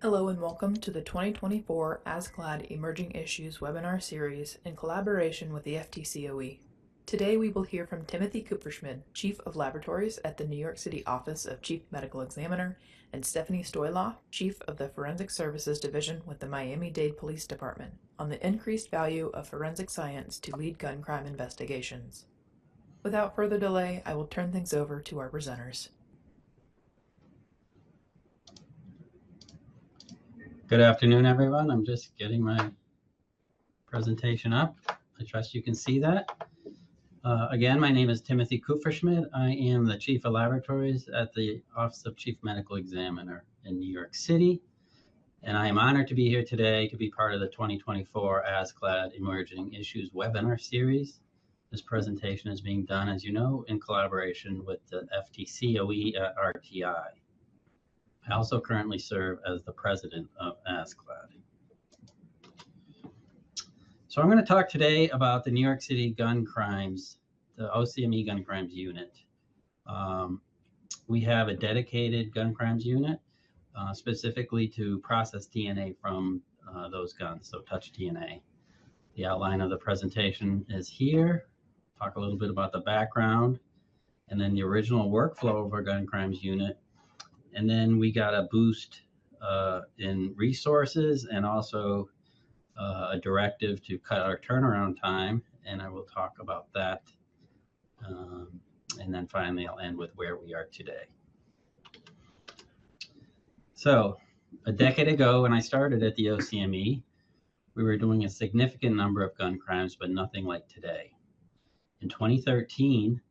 Hello and welcome to the 2024 ASCLD Emerging Issues webinar series in collaboration with the FTCOE. Today we will hear from Timothy Kupferschmidt, Chief of Laboratories at the New York City Office of Chief Medical Examiner, and Stephanie Stoyloff, Chief of the Forensic Services Division with the Miami-Dade Police Department, on the increased value of forensic science to lead gun crime investigations. Without further delay, I will turn things over to our presenters. Good afternoon, everyone. I'm just getting my presentation up. I trust you can see that. Again, my name is Timothy Kupferschmidt. I am the Chief of Laboratories at the Office of Chief Medical Examiner in New York City. And I am honored to be here today to be part of the 2024 ASCLD Emerging Issues webinar series. This presentation is being done, as you know, in collaboration with the FTCOE at RTI. I also currently serve as the president of ASCLD. So I'm going to talk today about the New York City gun crimes, the OCME gun crimes unit. We have a dedicated gun crimes unit specifically to process DNA from those guns, so touch DNA. The outline of the presentation is here. Talk a little bit about the background and then the original workflow of our gun crimes unit. And then we got a boost in resources and also a directive to cut our turnaround time. And I will talk about that. And then finally, I'll end with where we are today. So a decade ago, when I started at the OCME, we were doing a significant number of gun crimes, but nothing like today. In 2013,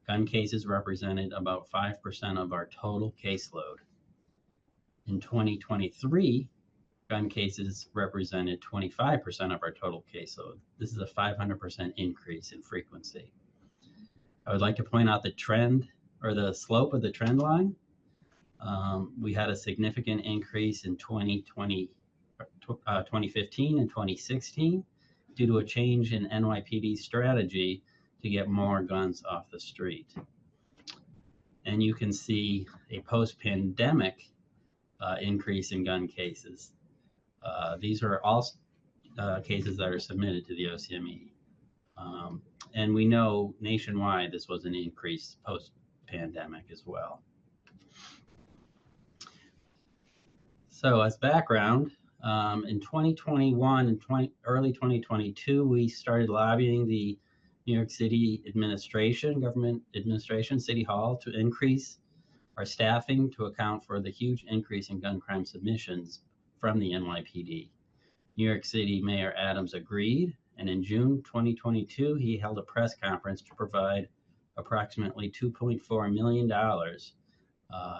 gun cases represented about 5% of our total caseload. In 2023, gun cases represented 25% of our total caseload. This is a 500% increase in frequency. I would like to point out the trend or the slope of the trend line. We had a significant increase in 2015 and 2016 due to a change in NYPD strategy to get more guns off the street. And you can see a post-pandemic increase in gun cases. These are all cases that are submitted to the OCME. And we know nationwide this was an increase post-pandemic as well. So as background, in 2021 and early 2022, we started lobbying the New York City administration, government administration, City Hall, to increase our staffing to account for the huge increase in gun crime submissions from the NYPD. New York City Mayor Adams agreed, and in June 2022, he held a press conference to provide approximately $2.4 million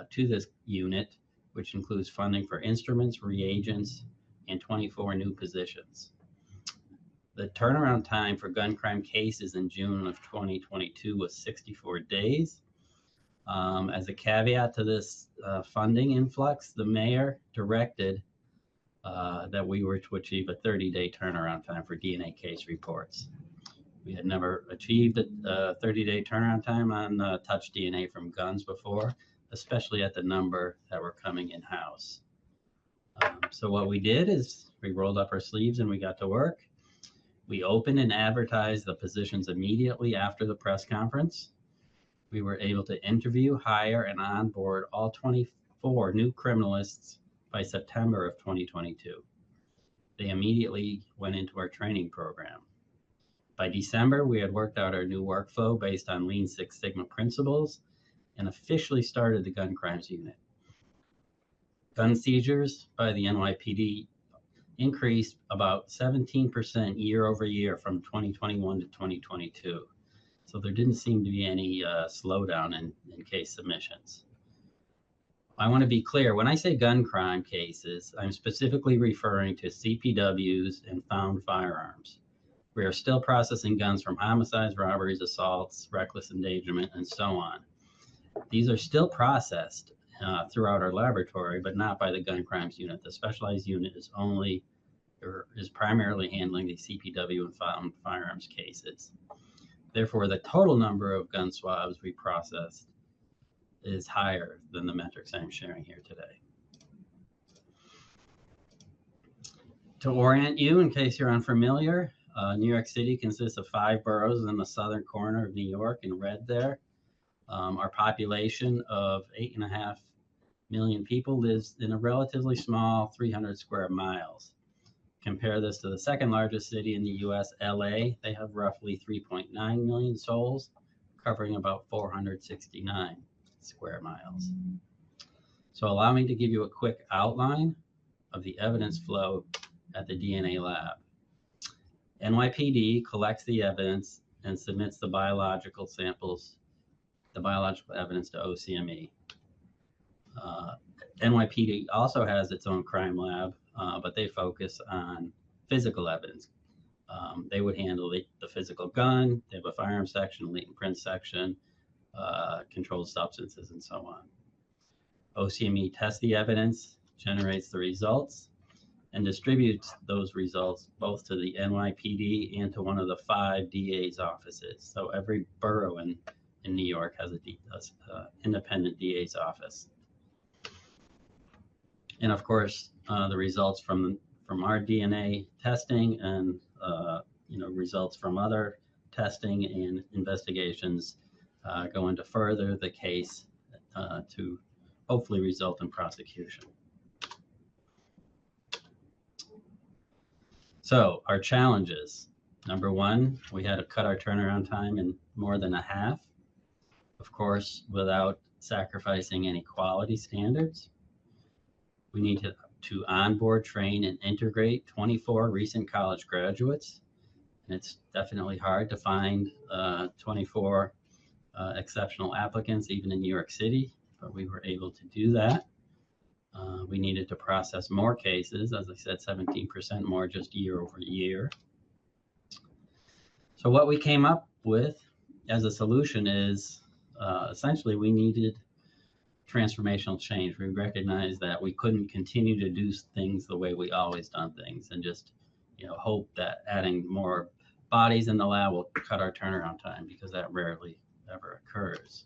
to this unit, which includes funding for instruments, reagents, and 24 new positions. The turnaround time for gun crime cases in June of 2022 was 64 days. As a caveat to this funding influx, the mayor directed that we were to achieve a 30-day turnaround time for DNA case reports. We had never achieved a 30-day turnaround time on touch DNA from guns before, especially at the number that were coming in-house. So what we did is we rolled up our sleeves and we got to work. We opened and advertised the positions immediately after the press conference. We were able to interview, hire, and onboard all 24 new criminalists by September of 2022. They immediately went into our training program. By December, we had worked out our new workflow based on Lean Six Sigma principles and officially started the gun crimes unit. Gun seizures by the NYPD increased about 17% year over year from 2021 to 2022. So there didn't seem to be any slowdown in case submissions. I want to be clear, when I say gun crime cases, I'm specifically referring to CPWs and found firearms. We are still processing guns from homicides, robberies, assaults, reckless endangerment, and so on. These are still processed throughout our laboratory, but not by the gun crimes unit. The specialized unit is primarily handling the CPW and found firearms cases. Therefore, the total number of gun swabs we processed is higher than the metrics I'm sharing here today. To orient you, in case you're unfamiliar, New York City consists of 5 boroughs in the southern corner of New York, in red there. Our population of 8.5 million people lives in a relatively small 300 square miles. Compare this to the second largest city in the US, LA. They have roughly 3.9 million souls, covering about 469 square miles. So allow me to give you a quick outline of the evidence flow at the DNA lab. NYPD collects the evidence and submits the biological evidence to OCME. NYPD also has its own crime lab, but they focus on physical evidence. They would handle the physical gun. They have a firearms section, a latent print section, controlled substances, and so on. OCME tests the evidence, generates the results, and distributes those results both to the NYPD and to one of the 5 DA's offices. So every borough in New York has an independent DA's office. And of course, the results from our DNA testing and results from other testing and investigations go into further the case to hopefully result in prosecution. So our challenges. Number 1, we had to cut our turnaround time in more than a half, of course, without sacrificing any quality standards. We need to onboard, train, and integrate 24 recent college graduates. And it's definitely hard to find 24 exceptional applicants, even in New York City, but we were able to do that. We needed to process more cases, as I said, 17% more just year over year. So what we came up with as a solution is essentially we needed transformational change. We recognized that we couldn't continue to do things the way we always done things and just hope that adding more bodies in the lab will cut our turnaround time, because that rarely ever occurs.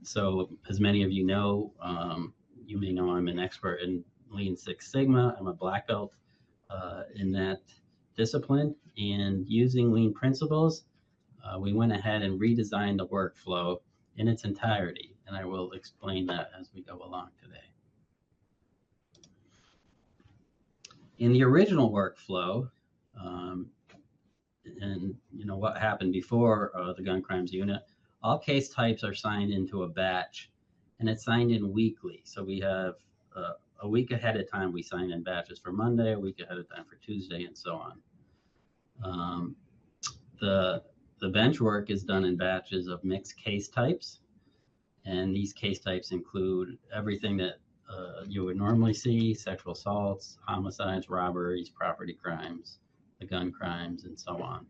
So as many of you know, you may know I'm an expert in Lean Six Sigma. I'm a black belt in that discipline, and using lean principles, we went ahead and redesigned the workflow in its entirety, and I will explain that as we go along today. In the original workflow, and what happened before the gun crimes unit, all case types are signed into a batch, and it's signed in weekly. So we have a week ahead of time, we sign in batches for Monday, a week ahead of time for Tuesday, and so on. The bench work is done in batches of mixed case types, and these case types include everything that you would normally see: sexual assaults, homicides, robberies, property crimes, the gun crimes, and so on.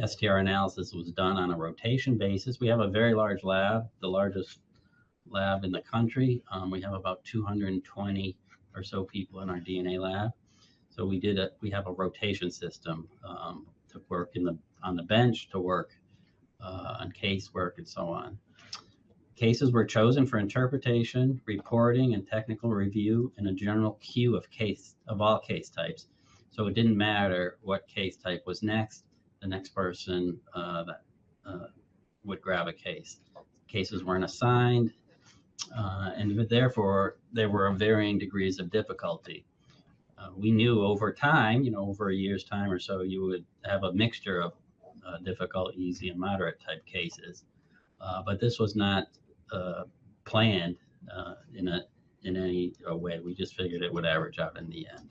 STR analysis was done on a rotation basis. We have a very large lab, the largest lab in the country. We have about 220 or so people in our DNA lab. So we have a rotation system to work on the bench, to work on case work, and so on. Cases were chosen for interpretation, reporting, and technical review in a general queue of all case types. So it didn't matter what case type was next. The next person that would grab a case. Cases weren't assigned, and therefore there were varying degrees of difficulty. We knew over time, over a year's time or so, you would have a mixture of difficult, easy, and moderate type cases. But this was not planned in any way. We just figured it would average out in the end.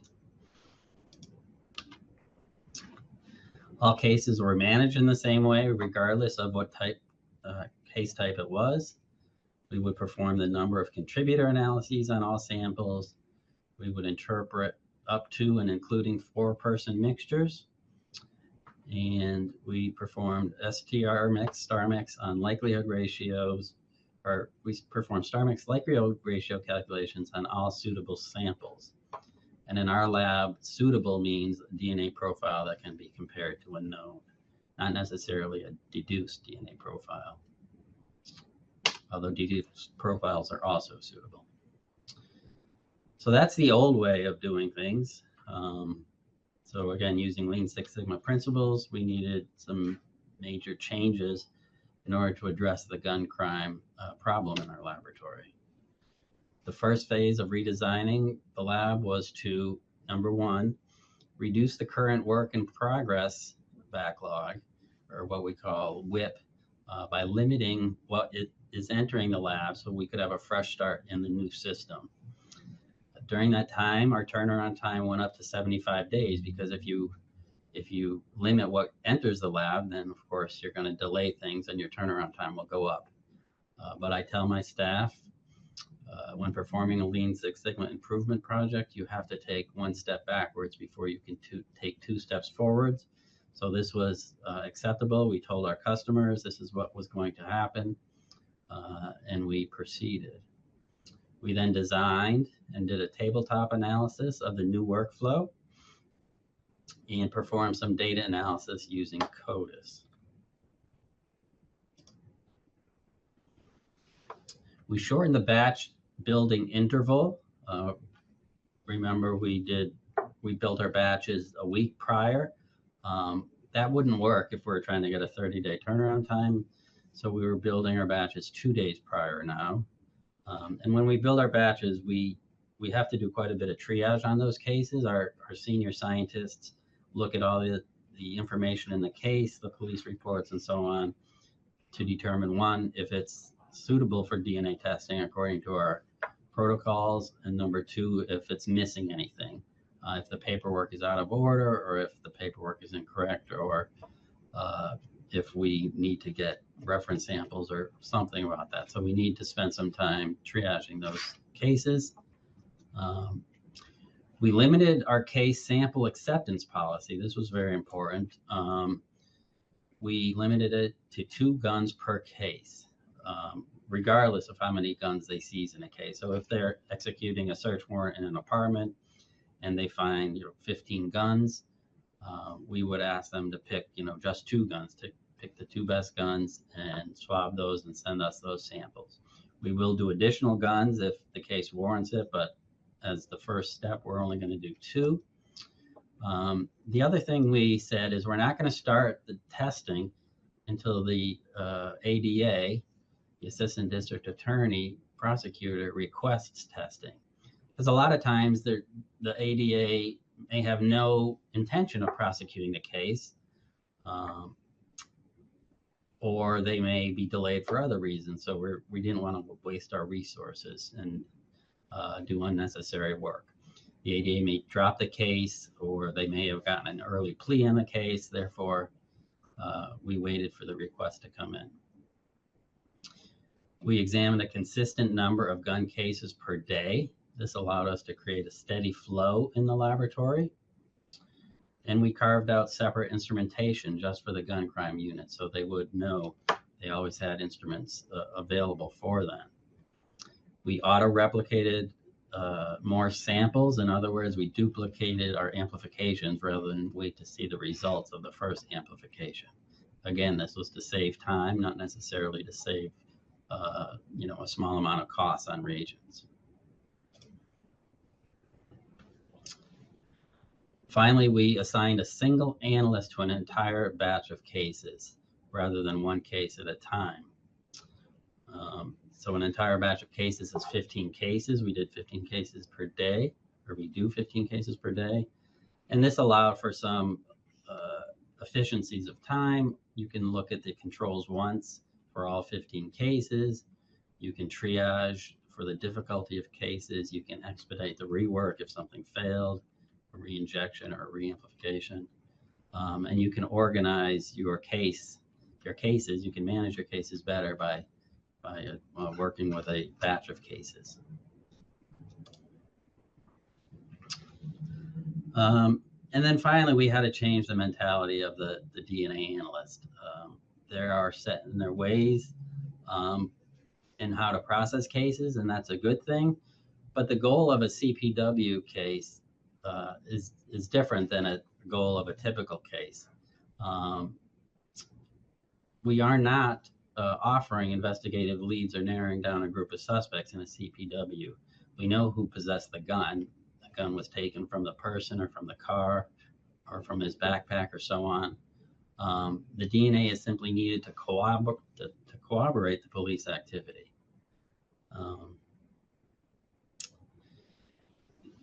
All cases were managed in the same way, regardless of what case type it was. We would perform the number of contributor analyses on all samples. We would interpret up to and including 4-person mixtures. And we performed STR mix, star mix on likelihood ratios, or we performed star mix likelihood ratio calculations on all suitable samples. And in our lab, suitable means a DNA profile that can be compared to a known, not necessarily a deduced DNA profile, although deduced profiles are also suitable. So that's the old way of doing things. So again, using Lean Six Sigma principles, we needed some major changes in order to address the gun crime problem in our laboratory. The first phase of redesigning the lab was to, number one, reduce the current work in progress backlog, or what we call WIP, by limiting what it is entering the lab so we could have a fresh start in the new system. During that time, our turnaround time went up to 75 days, because if you limit what enters the lab, then of course you're going to delay things and your turnaround time will go up. But I tell my staff, when performing a Lean Six Sigma improvement project, you have to take one step backwards before you can take two steps forwards. So this was acceptable. We told our customers this is what was going to happen, and we proceeded. We then designed and did a tabletop analysis of the new workflow and performed some data analysis using CODIS. We shortened the batch building interval. Remember, we built our batches a week prior. That wouldn't work if we're trying to get a 30-day turnaround time. So we were building our batches 2 days prior now. And when we build our batches, we have to do quite a bit of triage on those cases. Our senior scientists look at all the information in the case, the police reports, and so on, to determine, one, if it's suitable for DNA testing according to our protocols, and number two, if it's missing anything, if the paperwork is out of order, or if the paperwork is incorrect, or if we need to get reference samples or something about that. So we need to spend some time triaging those cases. We limited our case sample acceptance policy. This was very important. We limited it to 2 guns per case, regardless of how many guns they seize in a case. So if they're executing a search warrant in an apartment and they find 15 guns, we would ask them to pick just 2 guns, to pick the 2 best guns and swab those and send us those samples. We will do additional guns if the case warrants it, but as the first step, we're only going to do 2. The other thing we said is we're not going to start the testing until the ADA, the Assistant District Attorney Prosecutor, requests testing. Because a lot of times the ADA may have no intention of prosecuting the case, or they may be delayed for other reasons. So we didn't want to waste our resources and do unnecessary work. The ADA may drop the case, or they may have gotten an early plea on the case. Therefore, we waited for the request to come in. We examined a consistent number of gun cases per day. This allowed us to create a steady flow in the laboratory. And we carved out separate instrumentation just for the gun crime unit, so they would know they always had instruments available for them. We auto-replicated more samples. In other words, we duplicated our amplifications rather than wait to see the results of the first amplification. Again, this was to save time, not necessarily to save a small amount of costs on reagents. Finally, we assigned a single analyst to an entire batch of cases rather than one case at a time. So an entire batch of cases is 15 cases. We did 15 cases per day, or we do 15 cases per day. And this allowed for some efficiencies of time. You can look at the controls once for all 15 cases. You can triage for the difficulty of cases. You can expedite the rework if something failed, a re-injection or a re-amplification. And you can organize your cases. You can manage your cases better by working with a batch of cases. And then finally, we had to change the mentality of the DNA analyst. There are set in their ways in how to process cases, and that's a good thing. But the goal of a CPW case is different than a goal of a typical case. We are not offering investigative leads or narrowing down a group of suspects in a CPW. we know who possessed the gun. The gun was taken from the person or from the car or from his backpack or so on. The DNA is simply needed to corroborate the police activity.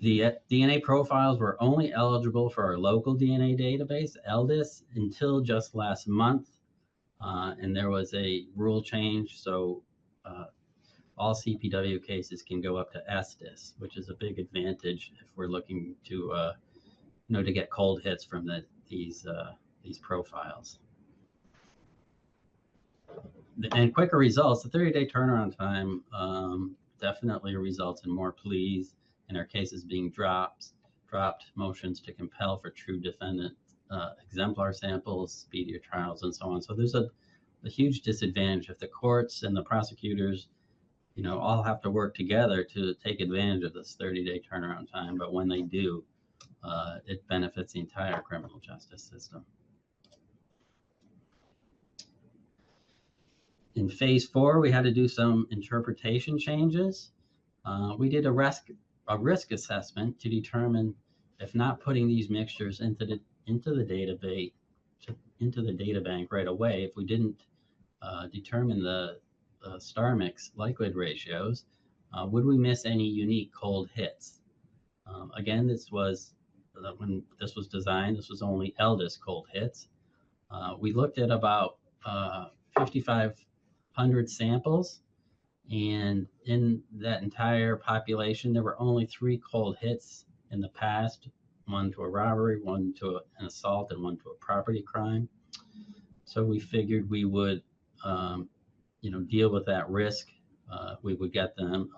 The DNA profiles were only eligible for our local DNA database, ELDIS, until just last month, and there was a rule change, so all CPW cases can go up to SDIS, which is a big advantage if we're looking to, to get cold hits from these profiles. And quicker results. The 30-day turnaround time definitely results in more pleas and our cases being dropped motions to compel for true defendant exemplar samples, speedier trials, and so on. So there's a huge disadvantage if the courts and the prosecutors, all have to work together to take advantage of this 30-day turnaround time. But when they do, it benefits the entire criminal justice system. In phase 4, we had to do some interpretation changes. We did a risk assessment to determine if not putting these mixtures into the data bank right away, if we didn't determine the star mix liquid ratios, would we miss any unique cold hits? Again, when this was designed, this was only ELDIS cold hits. We looked at about 5,500 samples, and in that entire population, there were only 3 cold hits in the past, one to a robbery, one to an assault, and one to a property crime. So we figured we would, deal with that risk. We would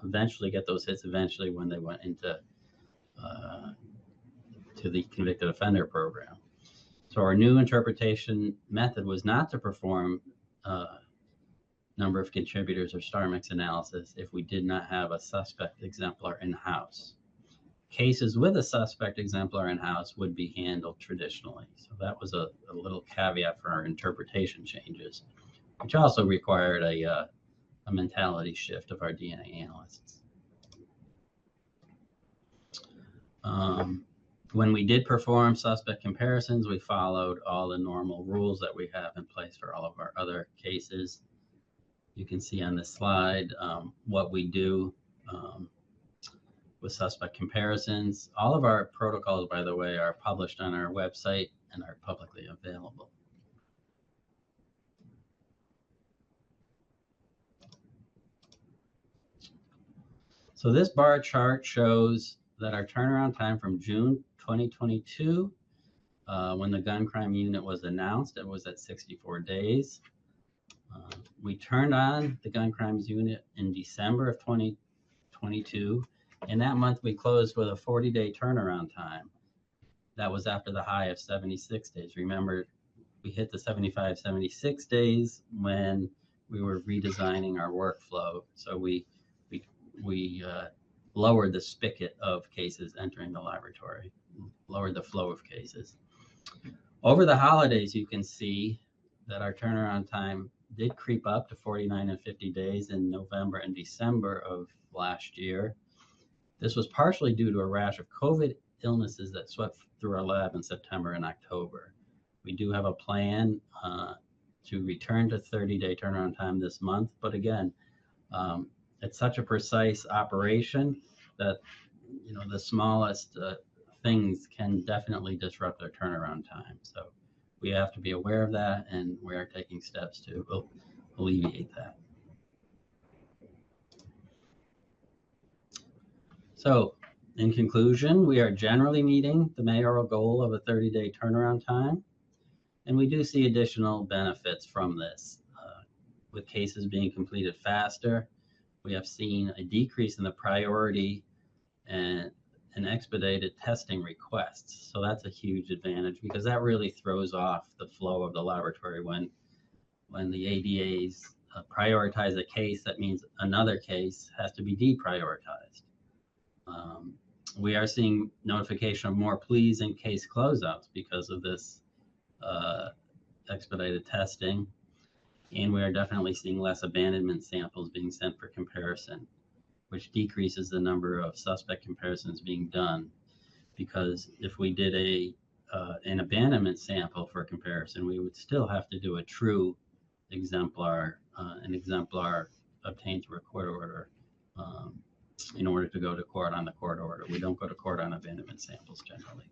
eventually get those hits eventually when they went into to the convicted offender program. So our new interpretation method was not to perform number of contributors or star mix analysis if we did not have a suspect exemplar in-house. Cases with a suspect exemplar in-house would be handled traditionally. So that was a little caveat for our interpretation changes, which also required a mentality shift of our DNA analysts. When we did perform suspect comparisons, we followed all the normal rules that we have in place for all of our other cases. You can see on this slide what we do with suspect comparisons. All of our protocols, by the way, are published on our website and are publicly available. So this bar chart shows that our turnaround time from June 2022, when the gun crime unit was announced, it was at 64 days. We turned on the gun crimes unit in December of 2022, and that month we closed with a 40-day turnaround time. That was after the high of 76 days. Remember, we hit the 75, 76 days when we were redesigning our workflow. So we lowered the spigot of cases entering the laboratory, lowered the flow of cases. Over the holidays, you can see that our turnaround time did creep up to 49 and 50 days in November and December of last year. This was partially due to a rash of COVID illnesses that swept through our lab in September and October. We do have a plan to return to 30-day turnaround time this month, but again, it's such a precise operation that the smallest things can definitely disrupt their turnaround time. So we have to be aware of that, and we are taking steps to alleviate that. So in conclusion, we are generally meeting the mayoral goal of a 30-day turnaround time, and we do see additional benefits from this. With cases being completed faster, we have seen a decrease in the priority and expedited testing requests. So that's a huge advantage, because that really throws off the flow of the laboratory when the ADAs prioritize a case. That means another case has to be deprioritized. We are seeing notification of more pleas and case closeouts because of this expedited testing. And we are definitely seeing less abandonment samples being sent for comparison. which decreases the number of suspect comparisons being done. Because if we did an abandonment sample for comparison, we would still have to do a true exemplar, an exemplar obtained through a court order in order to go to court on the court order. We don't go to court on abandonment samples generally.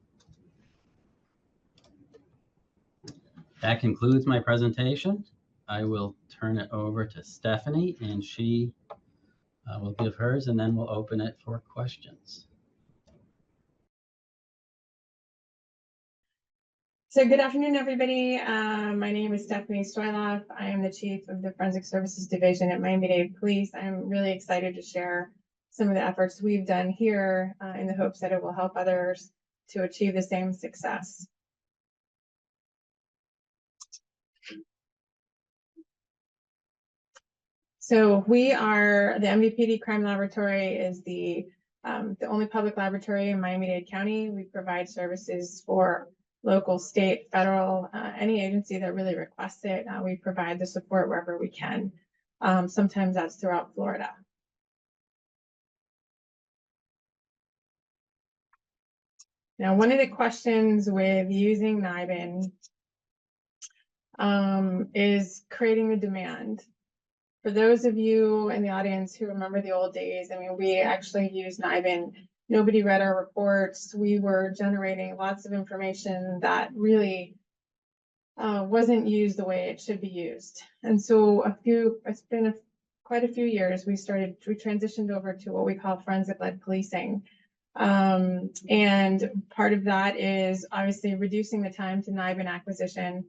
That concludes my presentation. I will turn it over to Stephanie, and she will give hers, and then we'll open it for questions. So good afternoon, everybody. My name is Stephanie Stoyloff. I am the Chief of the Forensic Services Division at Miami-Dade Police. I'm really excited to share some of the efforts we've done here in the hopes that it will help others to achieve the same success. So we are, the MVPD Crime Laboratory is the only public laboratory in Miami-Dade County. We provide services for local, state, federal, any agency that really requests it. We provide the support wherever we can. Sometimes that's throughout Florida. Now, one of the questions with using NIBIN is creating the demand. For those of you in the audience who remember the old days, I mean, we actually used NIBIN. Nobody read our reports. We were generating lots of information that really wasn't used the way it should be used. And so it's been quite a few years, we transitioned over to what we call forensic-led policing. And part of that is obviously reducing the time to NIBIN acquisition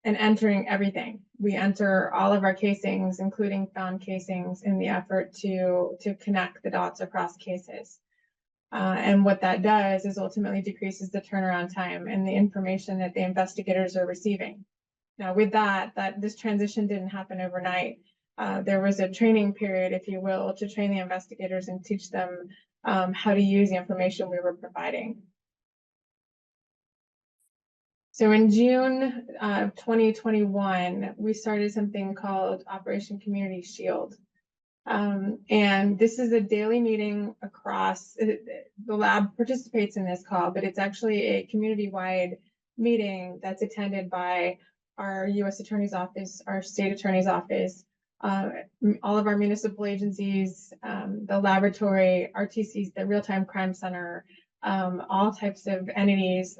and entering everything. We enter all of our casings, including found casings, in the effort to connect the dots across cases. And what that does is ultimately decreases the turnaround time and the information that the investigators are receiving. Now, with that this transition didn't happen overnight. There was a training period, if you will, to train the investigators and teach them how to use the information we were providing. So in June of 2021, we started something called Operation Community Shield. And this is a daily meeting across, the lab participates in this call, but it's actually a community-wide meeting that's attended by our U.S. Attorney's Office, our State Attorney's Office, all of our municipal agencies, the laboratory, RTCs, the Real-Time Crime Center, all types of entities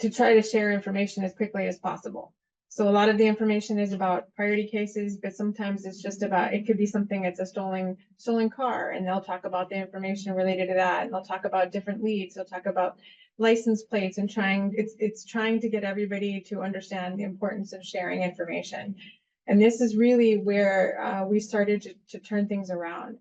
to try to share information as quickly as possible. So a lot of the information is about priority cases, but sometimes it's just about, it could be something, it's a stolen car, and they'll talk about the information related to that, and they'll talk about different leads, they'll talk about license plates, and it's trying to get everybody to understand the importance of sharing information. And this is really where we started to turn things around.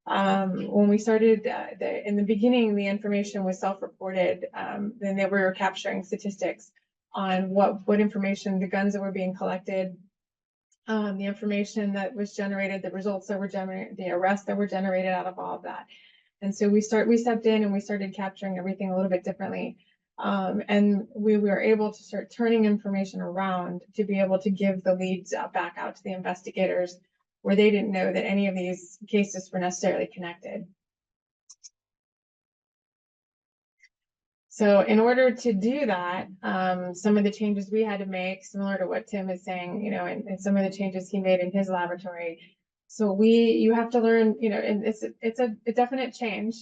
When we started, in the beginning, the information was self-reported, then they were capturing statistics on what information, the guns that were being collected, the information that was generated, the results that were generated, the arrests that were generated out of all of that. And so we stepped in and we started capturing everything a little bit differently. And we were able to start turning information around to be able to give the leads back out to the investigators where they didn't know that any of these cases were necessarily connected. So in order to do that, some of the changes we had to make, similar to what Tim is saying, you know, and some of the changes he made in his laboratory. So you have to learn, you know, and it's a definite change,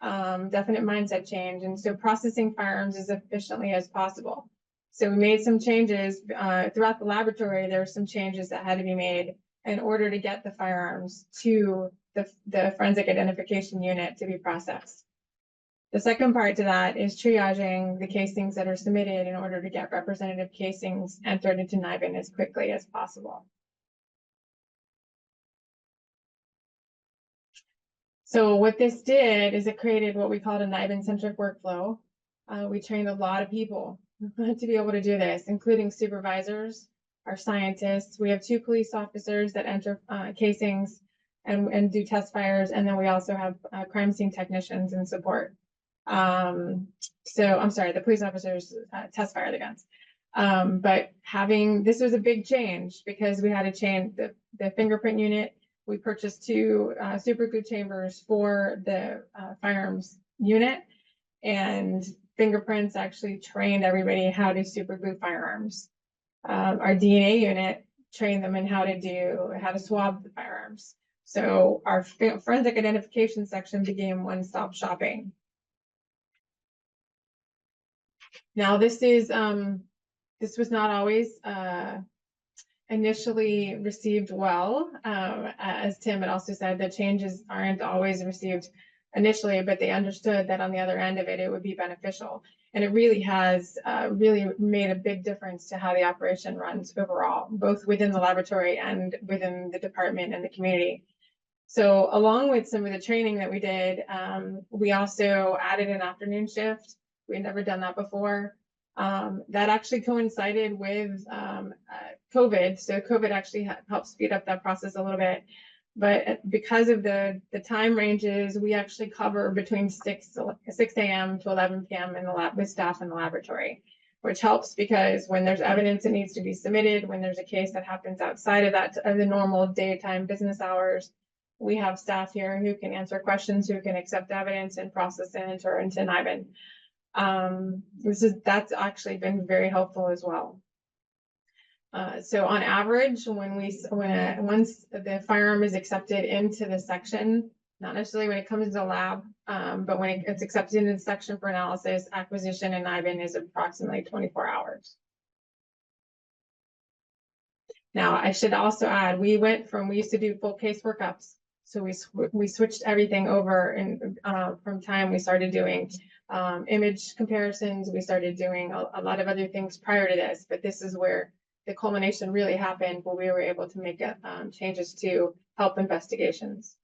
definite mindset change. And so processing firearms as efficiently as possible. So we made some changes throughout the laboratory. There were some changes that had to be made in order to get the firearms to the forensic identification unit to be processed. The second part to that is triaging the casings that are submitted in order to get representative casings entered into NIBIN as quickly as possible. So what this did is it created what we called a NIBIN-centric workflow. We trained a lot of people to be able to do this, including supervisors, our scientists. We have 2 police officers that enter casings and do test fires, and then we also have crime scene technicians and support. So I'm sorry, the police officers test fire the guns. But this was a big change because we had to change the fingerprint unit We purchased 2 super glue chambers for the firearms unit, and Fingerprints actually trained everybody how to super glue firearms. Our DNA unit trained them in how to swab the firearms. So our forensic identification section became one-stop shopping. Now this was not always initially received well. As Tim had also said, the changes aren't always received initially, but they understood that on the other end of it, it would be beneficial. And it really has really made a big difference to how the operation runs overall, both within the laboratory and within the department and the community. So along with some of the training that we did, we also added an afternoon shift. We had never done that before. That actually coincided with COVID. So COVID actually helped speed up that process a little bit. But because of the time ranges, we actually cover between 6 a.m. to 11 p.m. in the lab with staff in the laboratory, which helps because when there's evidence that needs to be submitted, when there's a case that happens outside of the normal daytime business hours, we have staff here who can answer questions, who can accept evidence and process it and enter into NIBIN. That's actually been very helpful as well. So on average, once the firearm is accepted into the section, not necessarily when it comes to the lab, but when it's accepted into the section for analysis, acquisition and NIBIN is approximately 24 hours. Now, I should also add, we used to do full case workups. So we switched everything over, and from time we started doing image comparisons. We started doing a lot of other things prior to this, but this is where the culmination really happened, where we were able to make changes to help investigations.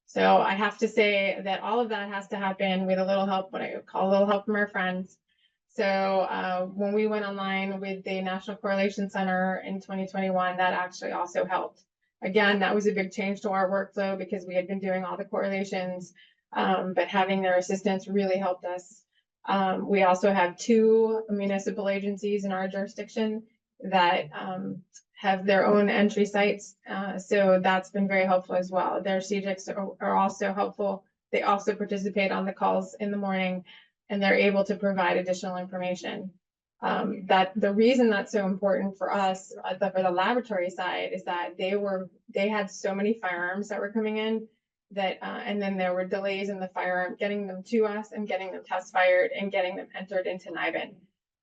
So I have to that all of that has to happen with a little help, what I would call a little help from our friends. So when we went online with the National Correlation Center in 2021, that actually also helped. Again, that was a big change to our workflow because we had been doing all the correlations, but having their assistance really helped us. We also have 2 municipal agencies in our jurisdiction that have their own entry sites. So that's been very helpful as well. Their CJICs are also helpful. They also participate on the calls in the morning, and they're able to provide additional information. That the reason that's so important for us, for the laboratory side, is that they had so many firearms that were coming in that, and then there were delays in the firearm, getting them to us and getting them test fired and getting them entered into NIBIN.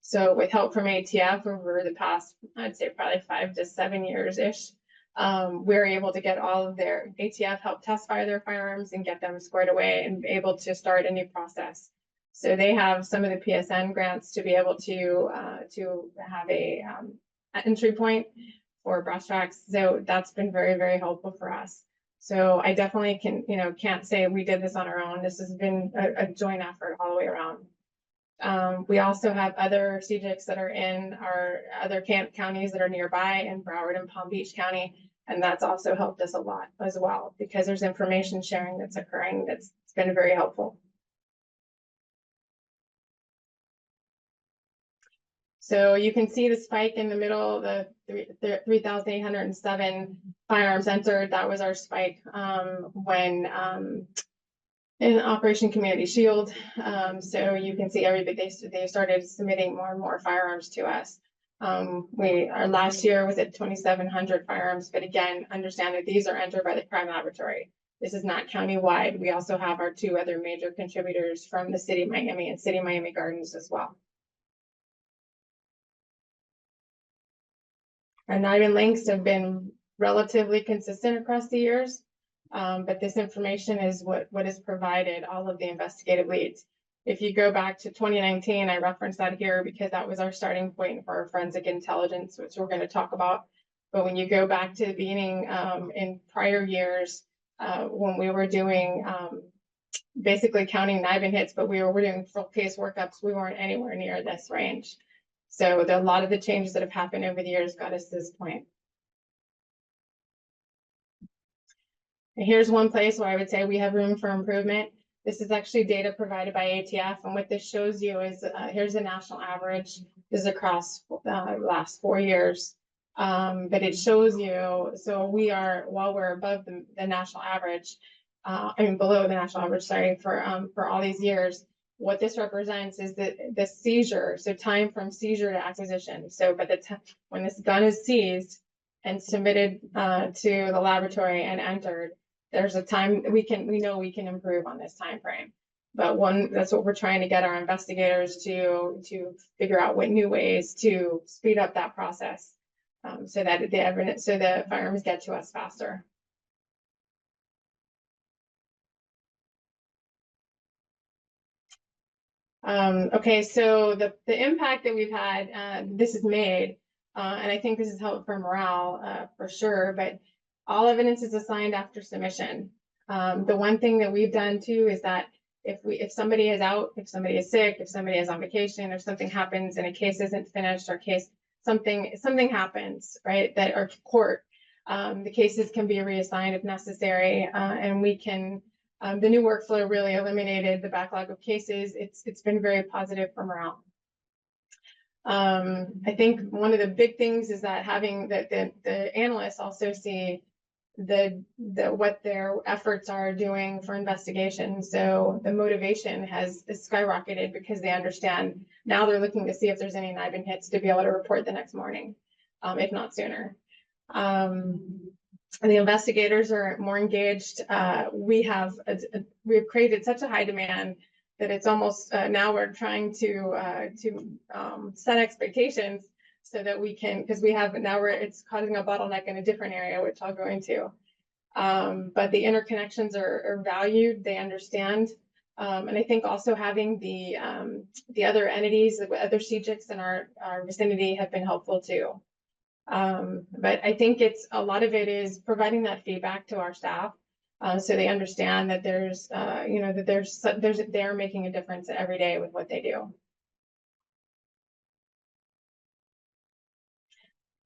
So with help from ATF over the past, I'd say probably 5 to 7 years-ish, we're able to get all of their ATF help test fire their firearms and get them squared away and be able to start a new process. So they have some of the PSN grants to be able to have a entry point for brass tracks. So that's been very, very helpful for us. So I definitely can't say we did this on our own. This has been a joint effort all the way around. We also have other CJICs that are in our other counties that are nearby in Broward and Palm Beach County. And that's also helped us a lot as well, because there's information sharing that's occurring that's been very helpful. So you can see the spike in the middle, the 3,807 firearms entered. That was our spike when in Operation Community Shield. So you can see everybody, they started submitting more and more firearms to us. Our last year was at 2,700 firearms, but again, understand that these are entered by the crime laboratory. This is not county-wide. We also have our 2 other major contributors from the City of Miami and City of Miami Gardens as well. Our NIBIN links have been relatively consistent across the years, but this information is what is provided all of the investigative leads. If you go back to 2019, I referenced that here because that was our starting point for our forensic intelligence, which we're going to talk about. But when you go back to the beginning in prior years, when we were doing basically counting NIBIN hits, but we were doing full case workups, we weren't anywhere near this range. So a lot of the changes that have happened over the years got us to this point. And here's one place where I would say we have room for improvement. This is actually data provided by ATF. And what this shows you is, here's the national average. This is across the last 4 years. But it shows you, so we are, while we're above the national average, below the national average, sorry, for all these years, what this represents is the seizure, so time from seizure to acquisition. So by the time when this gun is seized and submitted to the laboratory and entered, there's a time we know we can improve on this time frame. But that's what we're trying to get our investigators to figure out what new ways to speed up that process, so that the firearms get to us faster. Okay, so the impact that we've had, this has made, and I think this has helped for morale for sure, but all evidence is assigned after submission. The one thing that we've done too is that if somebody is out, if somebody is sick, if somebody is on vacation, or something happens and a case isn't finished, or something happens, right, that or court, the cases can be reassigned if necessary, and we can. The new workflow really eliminated the backlog of cases. It's been very positive for morale. I think one of the big things is that having the analysts also see what their efforts are doing for investigation. So the motivation has skyrocketed because they understand now they're looking to see if there's any NIBIN hits to be able to report the next morning, if not sooner. The investigators are more engaged. We've created such a high demand that it's almost now we're trying to set expectations so that we can, because it's causing a bottleneck in a different area, which I'll go into. But the interconnections are valued, they understand. And I think also having the other entities, the other CJICs in our vicinity have been helpful too. But I think a lot of it is providing that feedback to our staff, so they understand that they're making a difference every day with what they do.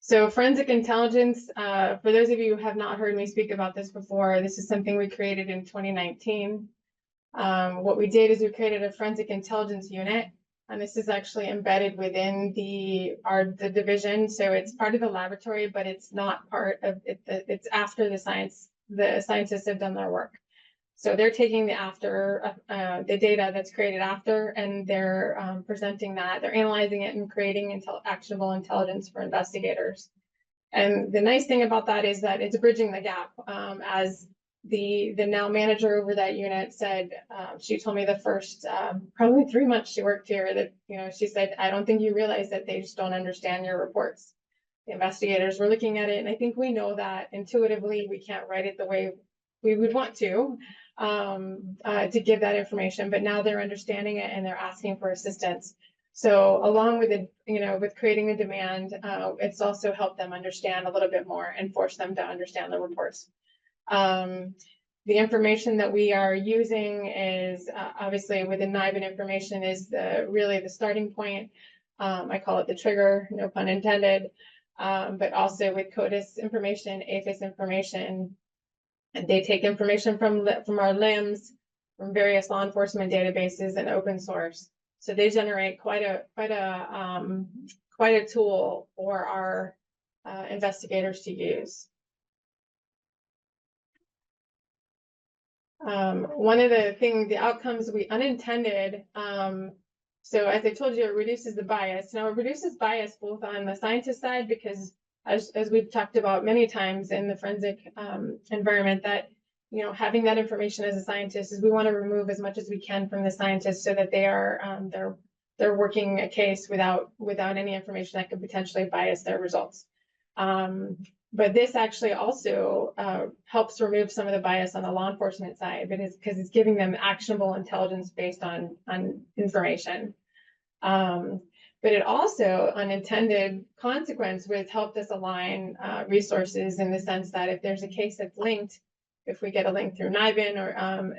So forensic intelligence, for those of you who have not heard me speak about this before, this is something we created in 2019. What we did is we created a forensic intelligence unit. And this is actually embedded within the division. So it's part of the laboratory, but it's not part of it. It's after the scientists have done their work. So they're taking the data that's created after, and they're presenting that. They're analyzing it and creating actionable intelligence for investigators. And the nice thing about that is that it's bridging the gap, as the now manager over that unit said, she told me the first probably 3 months she worked here that, she said, I don't think you realize that they just don't understand your reports. The investigators were looking at it, and I think we know that intuitively we can't write it the way we would want to give that information, but now they're understanding it and they're asking for assistance. So along with with creating a demand, it's also helped them understand a little bit more and force them to understand the reports. The information that we are using is obviously within NIBIN information is really the starting point. I call it the trigger, no pun intended, but also with CODIS information, APHIS information, and they take information from our LIMS, from various law enforcement databases and open source. So they generate quite a tool for our investigators to use. One of the outcomes unintended, so as I told you, it reduces the bias. Now it reduces bias both on the scientist side, because as we've talked about many times in the forensic environment, that having that information as a scientist is we want to remove as much as we can from the scientists so that they are they're working a case without any information that could potentially bias their results. But this actually also helps remove some of the bias on the law enforcement side, because it's giving them actionable intelligence based on information. But it also, unintended consequence, with helped us align resources in the sense that if there's a case that's linked, if we get a link through NIBIN, or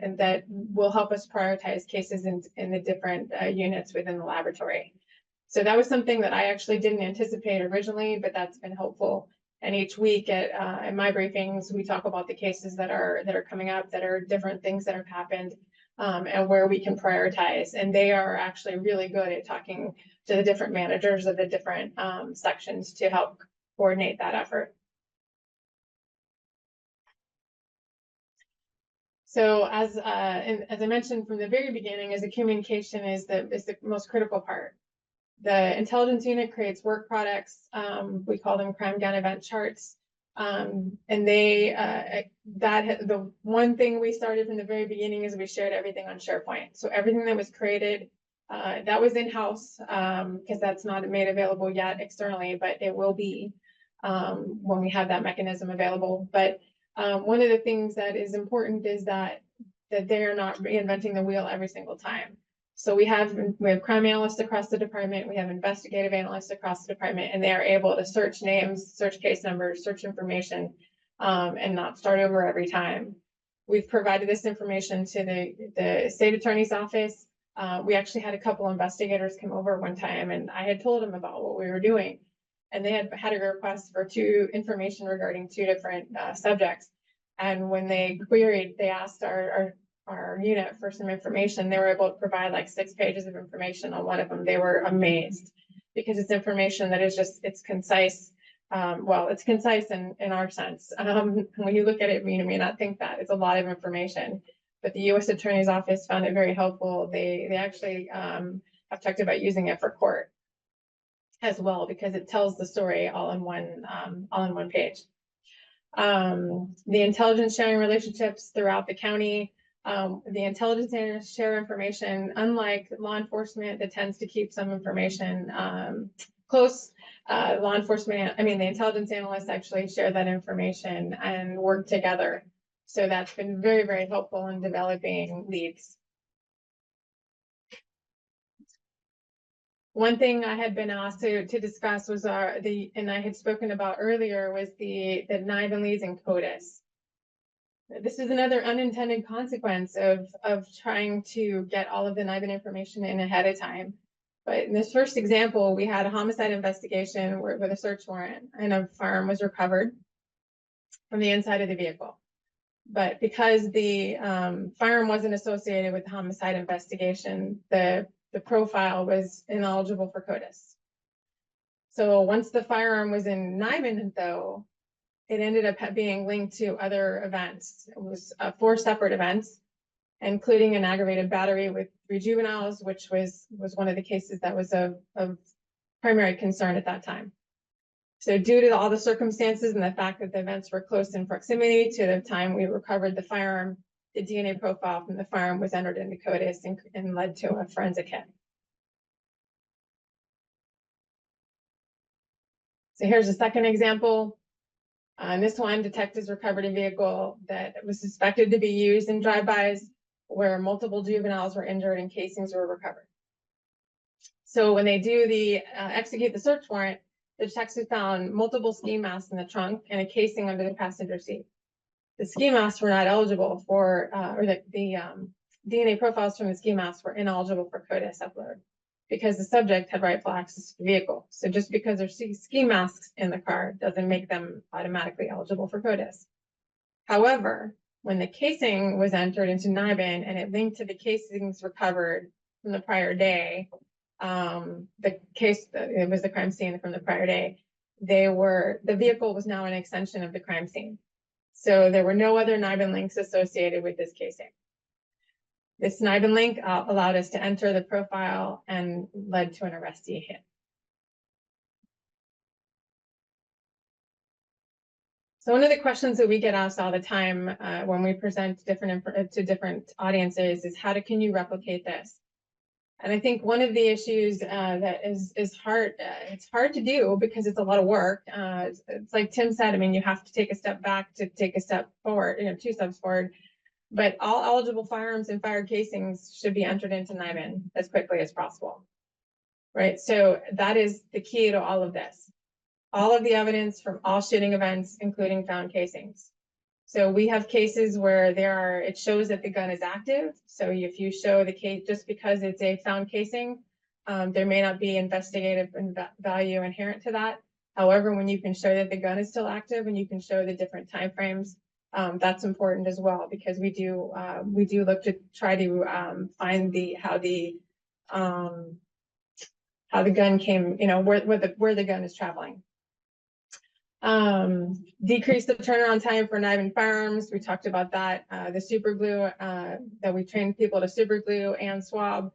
and that will help us prioritize cases in the different units within the laboratory. So that was something that I actually didn't anticipate originally, but that's been helpful. And each week at my briefings, we talk about the cases that are coming up, that are different things that have happened, and where we can prioritize. And they are actually really good at talking to the different managers of the different sections to help coordinate that effort. So as I mentioned from the very beginning, the communication is the most critical part. The intelligence unit creates work products. We call them crime gun event charts. And the one thing we started from the very beginning is we shared everything on SharePoint. So everything that was created, that was in-house, because that's not made available yet externally, but it will be when we have that mechanism available. But one of the things that is important is that they're not reinventing the wheel every single time. So we have crime analysts across the department, we have investigative analysts across the department, and they are able to search names, search case numbers, search information, and not start over every time. We've provided this information to the state attorney's office. We actually had a couple investigators come over one time, and I had told them about what we were doing. And they had a request for information regarding 2 different subjects. And when they queried, they asked our unit for some information. They were able to provide like 6 pages of information on one of them. They were amazed because it's information that is it's concise. Well, it's concise in our sense. When you look at it, you may not think that it's a lot of information, but the U.S. Attorney's Office found it very helpful. They actually have talked about using it for court as well, because it tells the story all in one page. The intelligence sharing relationships throughout the county. The intelligence analysts share information, unlike law enforcement that tends to keep some information close. The intelligence analysts actually share that information and work together. So that's been very, very helpful in developing leads. One thing I had been asked to discuss was and I had spoken about earlier, was the NIBIN leads and CODIS. This is another unintended consequence of trying to get all of the NIBIN information in ahead of time. But in this first example, we had a homicide investigation with a search warrant, and a firearm was recovered from the inside of the vehicle. But because the firearm wasn't associated with the homicide investigation, the profile was ineligible for CODIS. So once the firearm was in NIBIN, though, it ended up being linked to other events. It was 4 separate events, including an aggravated battery with 3 juveniles, which was one of the cases that was of primary concern at that time. So due to all the circumstances and the fact that the events were close in proximity to the time we recovered the firearm, the DNA profile from the firearm was entered into CODIS and led to a forensic hit. So here's a second example. On this one, detectives recovered a vehicle that was suspected to be used in drive-bys where multiple juveniles were injured and casings were recovered. So when they execute the search warrant, the detectives found multiple ski masks in the trunk and a casing under the passenger seat. The ski masks were not eligible for, or the DNA profiles from the ski masks were ineligible for CODIS upload because the subject had rightful access to the vehicle. So just because there's ski masks in the car doesn't make them automatically eligible for CODIS. However, when the casing was entered into NIBIN and it linked to the casings recovered from the prior day, it was the crime scene from the prior day, the vehicle was now an extension of the crime scene. So there were no other NIBIN links associated with this casing. This NIBIN link allowed us to enter the profile and led to an arrestee hit. So one of the questions that we get asked all the time when we present to different audiences is, can you replicate this? And I think one of the issues that is hard, it's hard to do because it's a lot of work. It's like Tim said, I mean, you have to take a step back to take a step forward, 2 steps forward. But all eligible firearms and fire casings should be entered into NIBIN as quickly as possible, right? So that is the key to all of this. All of the evidence from all shooting events, including found casings. So we have cases where it shows that the gun is active. So if you show the case, just because it's a found casing, there may not be investigative value inherent to that. However, when you can show that the gun is still active and you can show the different timeframes, that's important as well, because we do look to try to find how the gun came, where the gun is traveling. Decrease the turnaround time for NIBIN firearms. We talked about that. The super glue, that we train people to super glue and swab.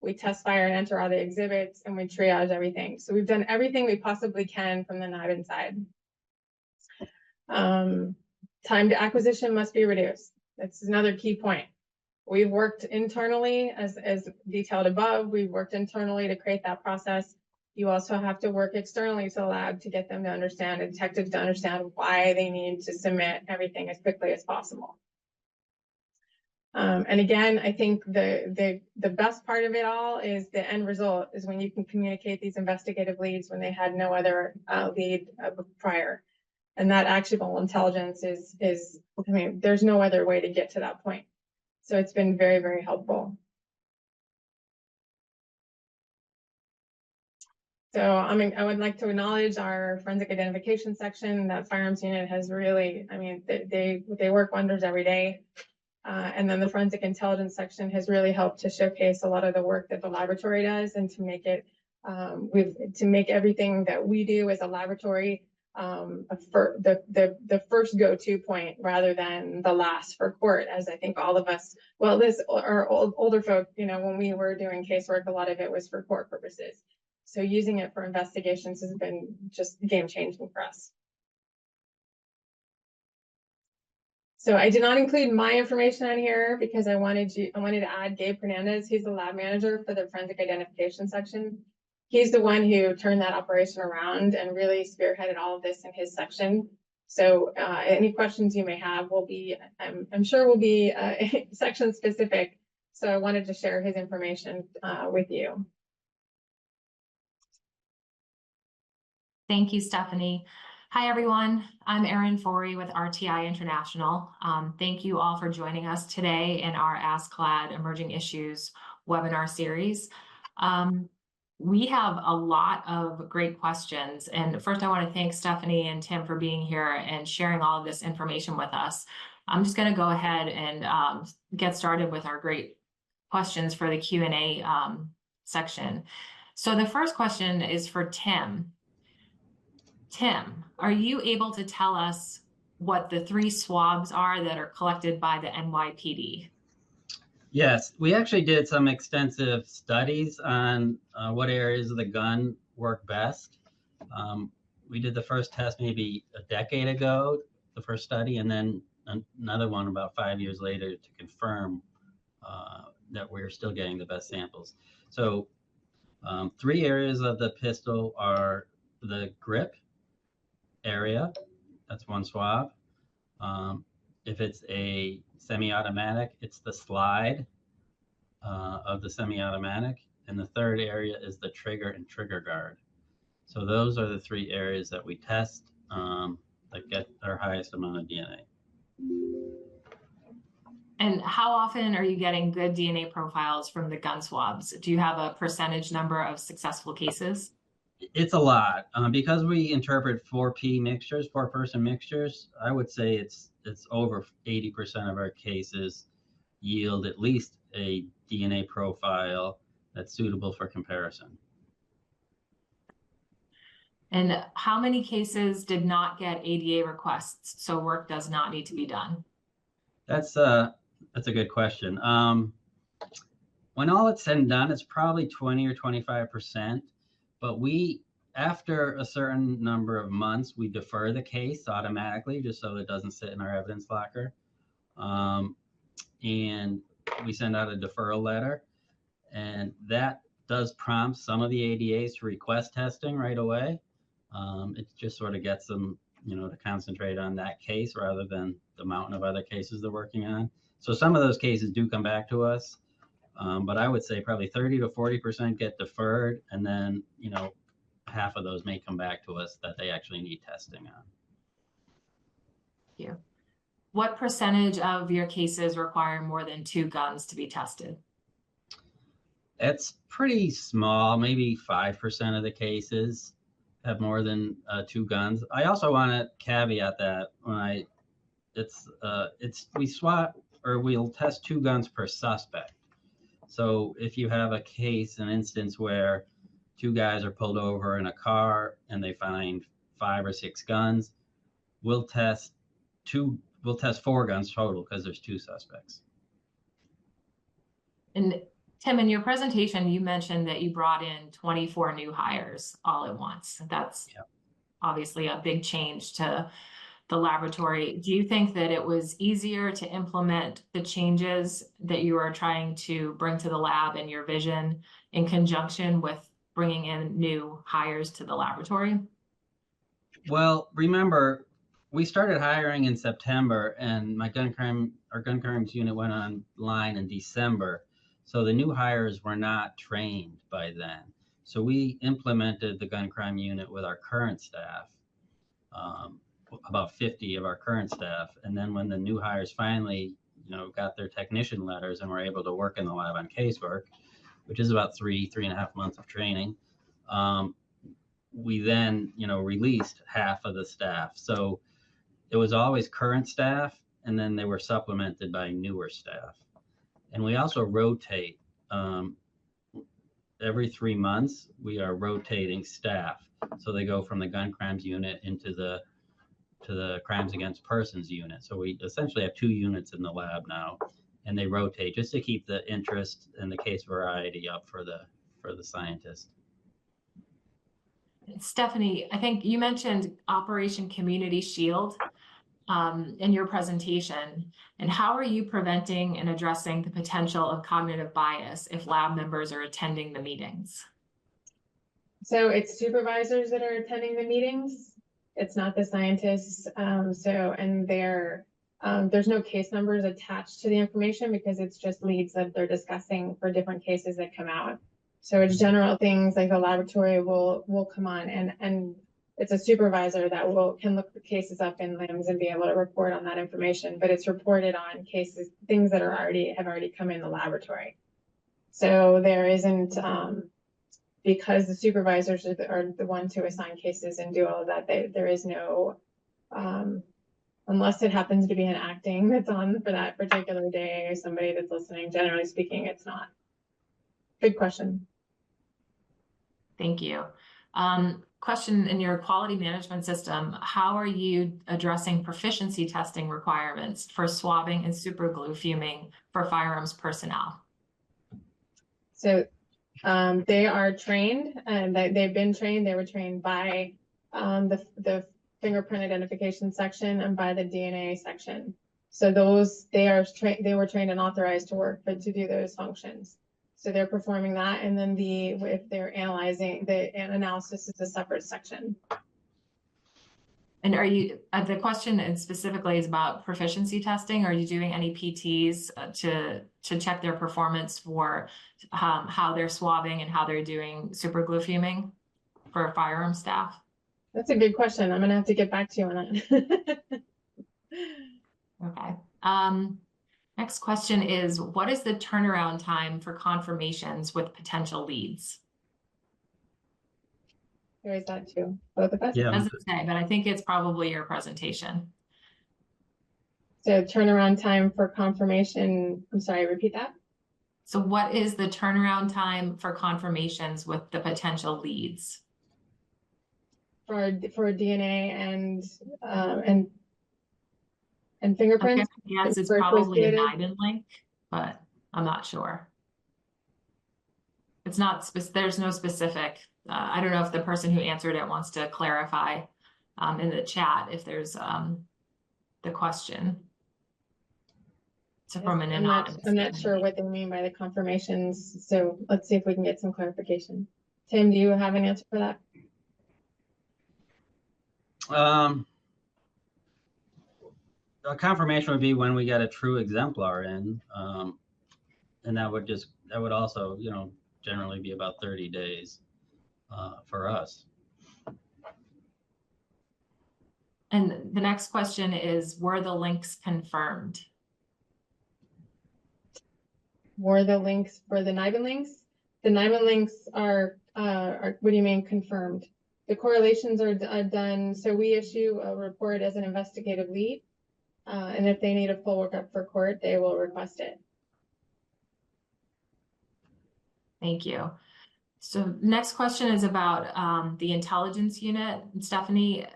We test fire and enter all the exhibits, and we triage everything. So we've done everything we possibly can from the NIBIN side. Time to acquisition must be reduced. That's another key point. We've worked internally, as detailed above, we've worked internally to create that process. You also have to work externally to the lab to get them to understand, and detectives to understand why they need to submit everything as quickly as possible. And again, I think the best part of it all is the end result is when you can communicate these investigative leads when they had no other lead prior. And that actionable intelligence is, I mean, there's no other way to get to that point. So it's been very, very helpful. So I would like to acknowledge our forensic identification section. That firearms unit has really, I mean, they work wonders every day. And then the forensic intelligence section has really helped to showcase a lot of the work that the laboratory does, and to make it, to make everything that we do as a laboratory the first go-to point rather than the last for court, as I think all of us, well, our older folk, you know, when we were doing casework, a lot of it was for court purposes. So using it for investigations has been just game-changing for us. So I did not include my information on here because I wanted to add Gabe Hernandez. He's the lab manager for the forensic identification section. He's the one who turned that operation around and really spearheaded all of this in his section. So any questions you may have will be, I'm sure will be section specific. So I wanted to share his information with you. Thank you, Stephanie. Hi, everyone. I'm Erin Forey with RTI International. Thank you all for joining us today in our ASCLD Emerging Issues webinar series. We have a lot of great questions. And first, I want to thank Stephanie and Tim for being here and sharing all of this information with us. I'm just going to go ahead and get started with our great questions for the Q&A section. So the first question is for Tim. Tim, are you able to tell us what the 3 swabs are that are collected by the NYPD? Yes, we actually did some extensive studies on what areas of the gun work best. We did the first test maybe a decade ago, the first study, and then another one about 5 years later to confirm that we're still getting the best samples. So 3 areas of the pistol are the grip area, that's 1 swab. If it's a semi-automatic, it's the slide of the semi-automatic. And the third area is the trigger and trigger guard. So those are the 3 areas that we test that get our highest amount of DNA. And how often are you getting good DNA profiles from the gun swabs? Do you have a percentage number of successful cases? It's a lot. Because we interpret 4P mixtures, 4-person mixtures, I would say it's over 80% of our cases yield at least a DNA profile that's suitable for comparison. And how many cases did not get ADA requests, so work does not need to be done? That's a good question. When all it's said and done, it's probably 20 or 25%. But after a certain number of months, we defer the case automatically just so it doesn't sit in our evidence locker. And we send out a deferral letter. And that does prompt some of the ADAs to request testing right away. It just sort of gets them, to concentrate on that case rather than the mountain of other cases they're working on. So some of those cases do come back to us. But I would say probably 30 to 40% get deferred, and then, half of those may come back to us that they actually need testing on. Thank you. What percentage of your cases require more than 2 guns to be tested? It's pretty small, maybe 5% of the cases have more than 2 guns. I also want to caveat that when we swap, or we'll test 2 guns per suspect. So if you have a case, an instance where 2 guys are pulled over in a car and they find 5 or 6 guns. We'll test 4 guns total because there's 2 suspects. And Tim, in your presentation, you mentioned that you brought in 24 new hires all at once. That's obviously a big change to the laboratory. Do you think that it was easier to implement the changes that you are trying to bring to the lab and your vision in conjunction with bringing in new hires to the laboratory? Well, remember, we started hiring in September, and our gun crimes unit went online in December. So the new hires were not trained by then. So we implemented the gun crime unit with our current staff, about 50 of our current staff. And then when the new hires finally, got their technician letters and were able to work in the lab on casework, which is about 3.5 months of training, we then, released half of the staff. So it was always current staff, and then they were supplemented by newer staff. And we also rotate. Every 3 months, we are rotating staff. So they go from the gun crimes unit into the crimes against persons unit. So we essentially have 2 units in the lab now, and they rotate just to keep the interest and the case variety up for the scientist. Stephanie, I think you mentioned Operation Community Shield in your presentation. And how are you preventing and addressing the potential of cognitive bias if lab members are attending the meetings? So it's supervisors that are attending the meetings. It's not the scientists. And there's no case numbers attached to the information because it's just leads that they're discussing for different cases that come out. So it's general things like the laboratory will come on and it's a supervisor that can look the cases up in LIMS and be able to report on that information, but it's reported on cases, things that have already come in the laboratory. So there isn't, because the supervisors are the ones who assign cases and do all of that, there is no, unless it happens to be an acting that's on for that particular day or somebody that's listening, generally speaking, it's not. Good question. Thank you. Question in your quality management system, how are you addressing proficiency testing requirements for swabbing and super glue fuming for firearms personnel? So they are trained and they've been trained. They were trained by the fingerprint identification section and by the DNA section. So they were trained and authorized to work, but to do those functions. So they're performing that, and then if they're analyzing, the analysis is a separate section. And are you, the question specifically is about proficiency testing. Are you doing any PTs to check their performance for how they're swabbing and how they're doing super glue fuming for firearm staff? That's a good question. I'm gonna have to get back to you on that. Okay. Next question is, what is the turnaround time for confirmations with potential leads? There is that too. Both of us? Yeah. It doesn't say, but I think it's probably your presentation. So turnaround time for confirmation, I'm sorry, repeat that. So what is the turnaround time for confirmations with the potential leads? For DNA and fingerprints? Yes, it's probably a NIBIN link, but I'm not sure. It's not, there's no specific, I don't know if the person who answered it wants to clarify in the chat if there's the question. So from an anonymous. I'm not sure what they mean by the confirmations. So let's see if we can get some clarification. Tim, do you have an answer for that? A confirmation would be when we get a true exemplar in, and that would also, generally be about 30 days for us. And the next question is, were the links confirmed? Were the links for the NIBIN links? The NIBIN links are what do you mean confirmed? The correlations are done. So we issue a report as an investigative lead. And if they need a full workup for court, they will request it. Thank you. So next question is about the intelligence unit. Stephanie,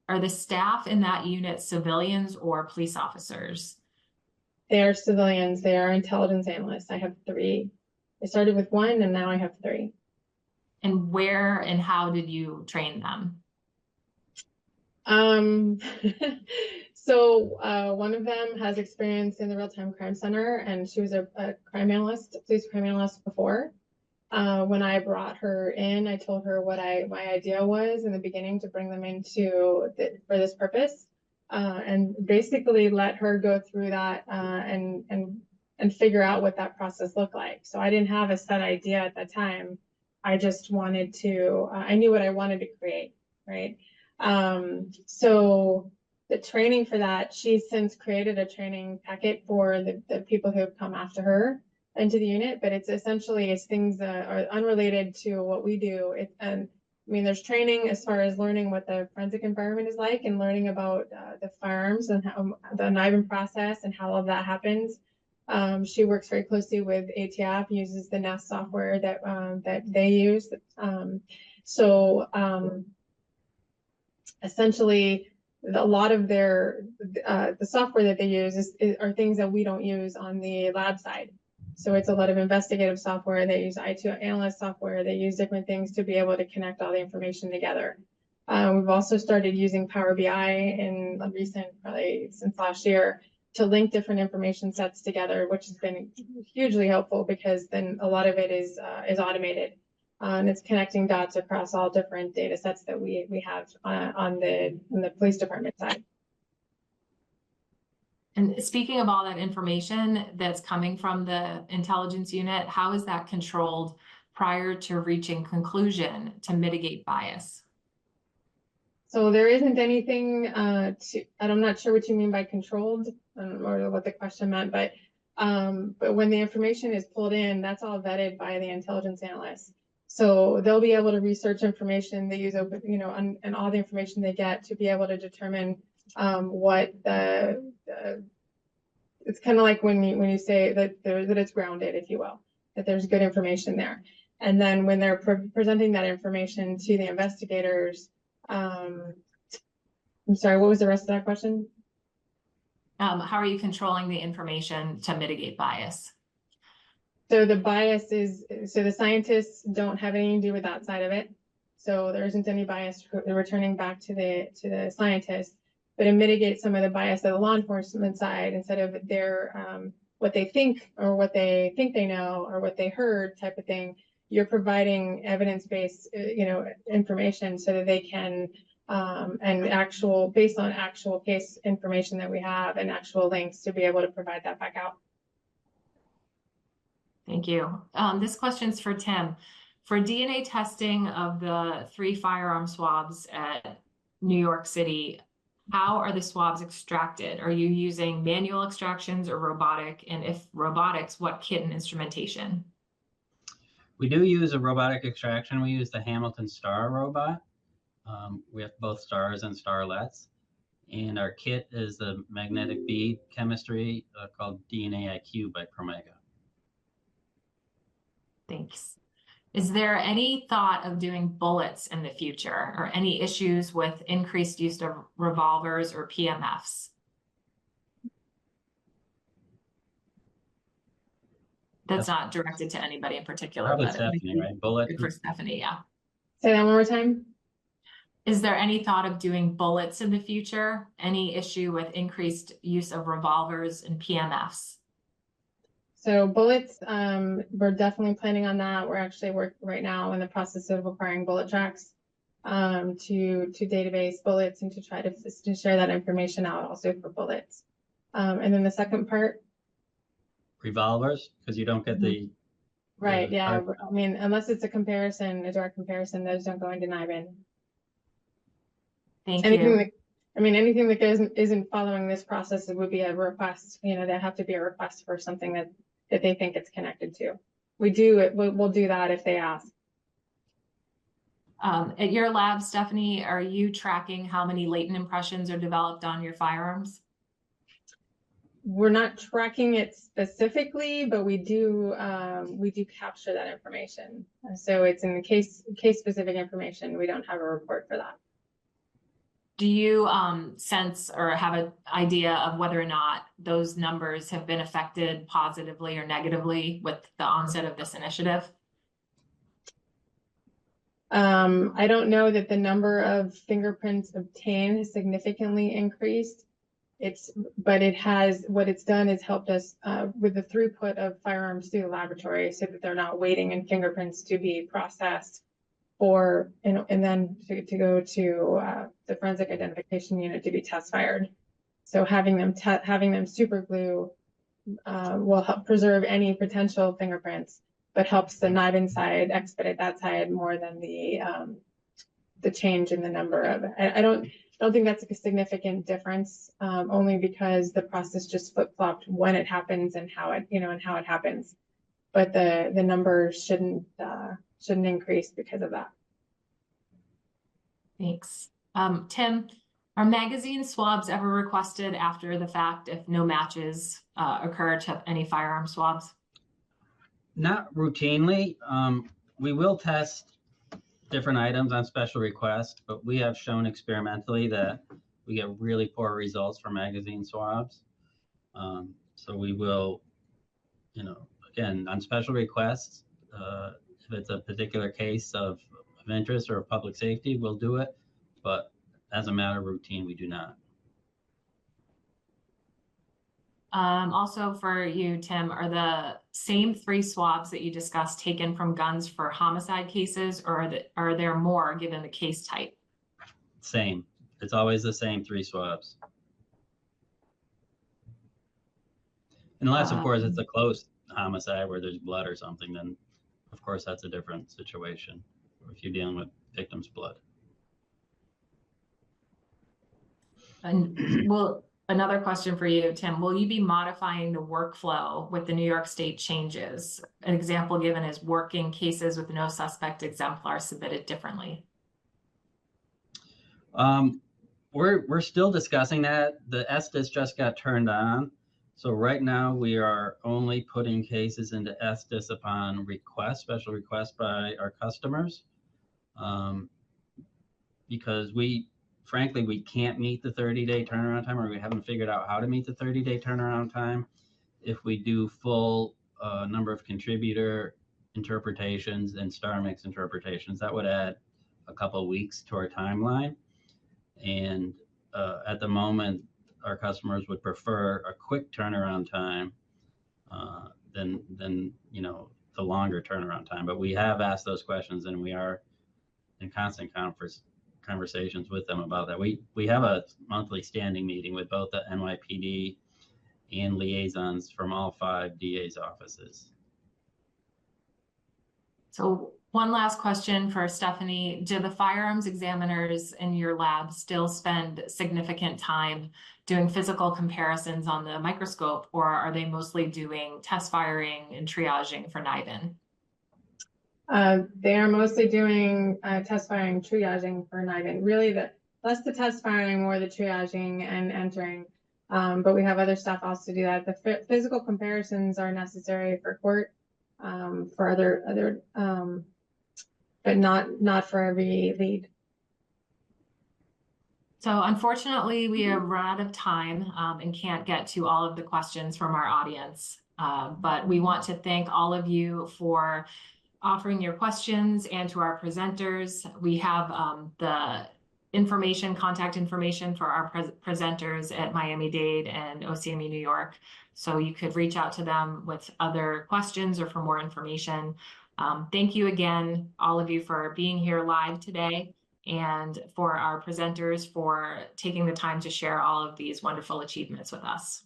are the staff in that unit civilians or police officers? They are civilians. They are intelligence analysts. I have 3. I started with 1 and now I have 3. And where and how did you train them? So one of them has experience in the real-time crime center, and she was a crime analyst, police crime analyst before. When I brought her in, I told her what my idea was in the beginning to bring them into for this purpose, and basically let her go through that and figure out what that process looked like. So I didn't have a set idea at that time. I just wanted to. I knew what I wanted to create, right? So the training for that, she's since created a training packet for the people who have come after her into the unit, but it's essentially things that are unrelated to what we do. I mean, there's training as far as learning what the forensic environment is like and learning about the firearms and how the NIBIN process and how all of that happens. She works very closely with ATF, uses the Nest software that they use. Essentially, a lot of the software that they use are things that we don't use on the lab side. So it's a lot of investigative software. They use I2 analyst software. They use different things to be able to connect all the information together. We've also started using Power BI in probably since last year, to link different information sets together, which has been hugely helpful because then a lot of it is automated. And it's connecting dots across all different data sets that we have on the police department side. And speaking of all that information that's coming from the intelligence unit, how is that controlled prior to reaching conclusion to mitigate bias? So there isn't anything and I'm not sure what you mean by controlled or what the question meant, but when the information is pulled in, that's all vetted by the intelligence analysts. So they'll be able to research information. They use and all the information they get to be able to determine what it's kind of like when you say that it's grounded, if you will, that there's good information there. And then when they're presenting that information to the investigators, I'm sorry, what was the rest of that question? How are you controlling the information to mitigate bias? So the bias is, so the scientists don't have anything to do with that side of it. So there isn't any bias returning back to the scientists, but it mitigates some of the bias of the law enforcement side. Instead of their what they think or what they think they know or what they heard type of thing, you're providing evidence-based information so that they can and based on actual case information that we have and actual links to be able to provide that back out. Thank you. This question's for Tim. For DNA testing of the 3 firearm swabs at New York City, how are the swabs extracted? Are you using manual extractions or robotic? And if robotics, what kit and instrumentation? We do use a robotic extraction. We use the Hamilton Star robot. We have both stars and starlets. And our kit is the magnetic bead chemistry called DNA IQ by Promega. Thanks. Is there any thought of doing bullets in the future or any issues with increased use of revolvers or PMFs? That's not directed to anybody in particular. Probably but Stephanie, right? Bullet. Good for Stephanie, yeah. Say that one more time. Is there any thought of doing bullets in the future? Any issue with increased use of revolvers and PMFs? So bullets, we're definitely planning on that. We're actually right now in the process of acquiring bullet tracks to database bullets and to try to share that information out also for bullets. And then the second part. Revolvers, because you don't get the. Right, yeah. I mean, unless it's a direct comparison, those don't go into NIBIN. Thank you. Anything that isn't following this process, it would be a request. There have to be a request for something that they think it's connected to. We'll do that if they ask. At your lab, Stephanie, are you tracking how many latent impressions are developed on your firearms? We're not tracking it specifically, but we do capture that information. So it's in the case specific information. We don't have a report for that. Do you sense or have an idea of whether or not those numbers have been affected positively or negatively with the onset of this initiative? I don't know that the number of fingerprints obtained has significantly increased. What it's done is helped us with the throughput of firearms through the laboratory so that they're not waiting in fingerprints to be processed and then to go to the forensic identification unit to be test fired. So having them super glue will help preserve any potential fingerprints, but helps the NIBIN side expedite that side more than the change in the number of. I don't think that's a significant difference, only because the process just flip-flopped when it happens and how it happens. But the numbers shouldn't increase because of that. Thanks. Tim, are magazine swabs ever requested after the fact if no matches occur to any firearm swabs? Not routinely. We will test different items on special request, but we have shown experimentally that we get really poor results for magazine swabs. So we will, again, on special requests, if it's a particular case of interest or public safety, we'll do it. But as a matter of routine, we do not. Also for you, Tim, are the same 3 swabs that you discussed taken from guns for homicide cases, or are there more given the case type? Same. It's always the same 3 swabs. Unless, of course, it's a close homicide where there's blood or something, then, of course, that's a different situation if you're dealing with victim's blood. And another question for you, Tim, will you be modifying the workflow with the New York State changes? An example given is working cases with no suspect exemplar submitted differently. We're still discussing that. The Estes just got turned on. So right now we are only putting cases into Estes upon request, special request by our customers. Because frankly, we can't meet the 30-day turnaround time, or we haven't figured out how to meet the 30-day turnaround time. If we do full number of contributor interpretations and star mix interpretations, that would add a couple of weeks to our timeline. And at the moment, our customers would prefer a quick turnaround time than the longer turnaround time. But we have asked those questions, and we are in constant conversations with them about that. We have a monthly standing meeting with both the NYPD and liaisons from all 5 DA's offices. So one last question for Stephanie. Do the firearms examiners in your lab still spend significant time doing physical comparisons on the microscope, or are they mostly doing test firing and triaging for NIBIN? They are mostly doing test firing, triaging for NIBIN. Really, less the test firing, more the triaging and entering. But we have other staff also do that. The physical comparisons are necessary for court, for other, but not for every lead. So unfortunately, we have run out of time and can't get to all of the questions from our audience. But we want to thank all of you for offering your questions, and to our presenters. We have the contact information for our presenters at Miami-Dade and OCME New York. So you could reach out to them with other questions or for more information. Thank you again, all of you, for being here live today, and for our presenters for taking the time to share all of these wonderful achievements with us.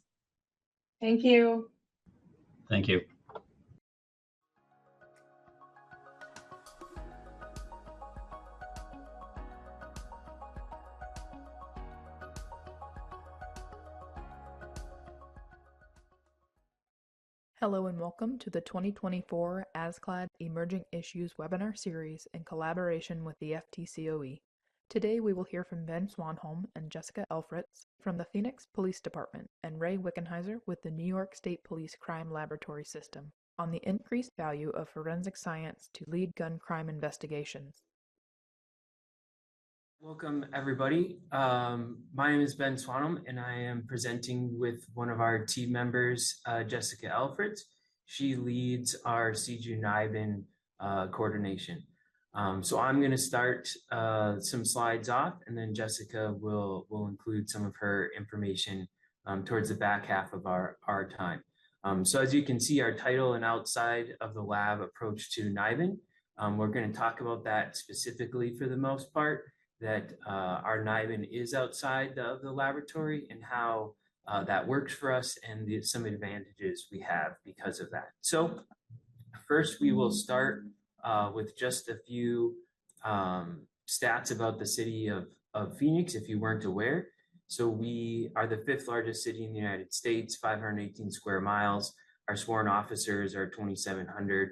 Thank you. Thank you. Hello and welcome to the 2024 ASCLD Emerging Issues webinar series in collaboration with the FTCOE. Today we will hear from Ben Swanholm and Jessica Elfritz from the Phoenix Police Department and Ray Wickenheiser with the New York State Police Crime Laboratory System on the increased value of forensic science to lead gun crime investigations. Welcome, everybody. My name is Ben Swanholm, and I am presenting with one of our team members, Jessica Elfritz. She leads our CJU NIBIN coordination. So I'm going to start some slides off, and then Jessica will include some of her information towards the back half of our time. So as you can see, our title and outside of the lab approach to NIBIN. We're going to talk about that specifically for the most part, that our NIBIN is outside of the laboratory and how that works for us and some advantages we have because of that. So first we will start with just a few stats about the city of Phoenix, if you weren't aware. So we are the 5th largest city in the United States, 518 square miles. Our sworn officers are 2,700.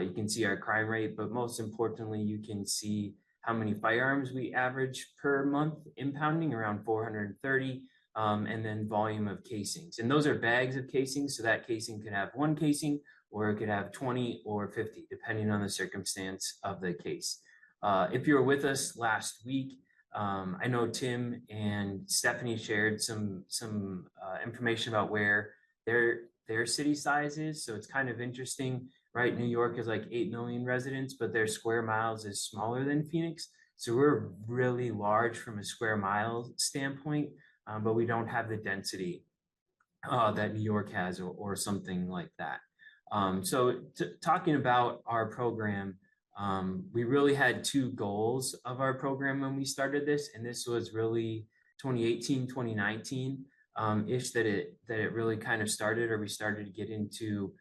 You can see our crime rate, but most importantly, you can see how many firearms we average per month impounding, around 430, and then volume of casings. And those are bags of casings, so that casing could have 1 casing, or it could have 20 or 50, depending on the circumstance of the case. If you were with us last week, I know Tim and Stephanie shared some information about where their city size is, so it's kind of interesting. Right, New York is like 8 million residents, but their square miles is smaller than Phoenix. So we're really large from a square mile standpoint, but we don't have the density that New York has or something like that. So talking about our program, we really had 2 goals of our program when we started this, and this was really 2018, 2019 ish that it really kind of started, or we started to get into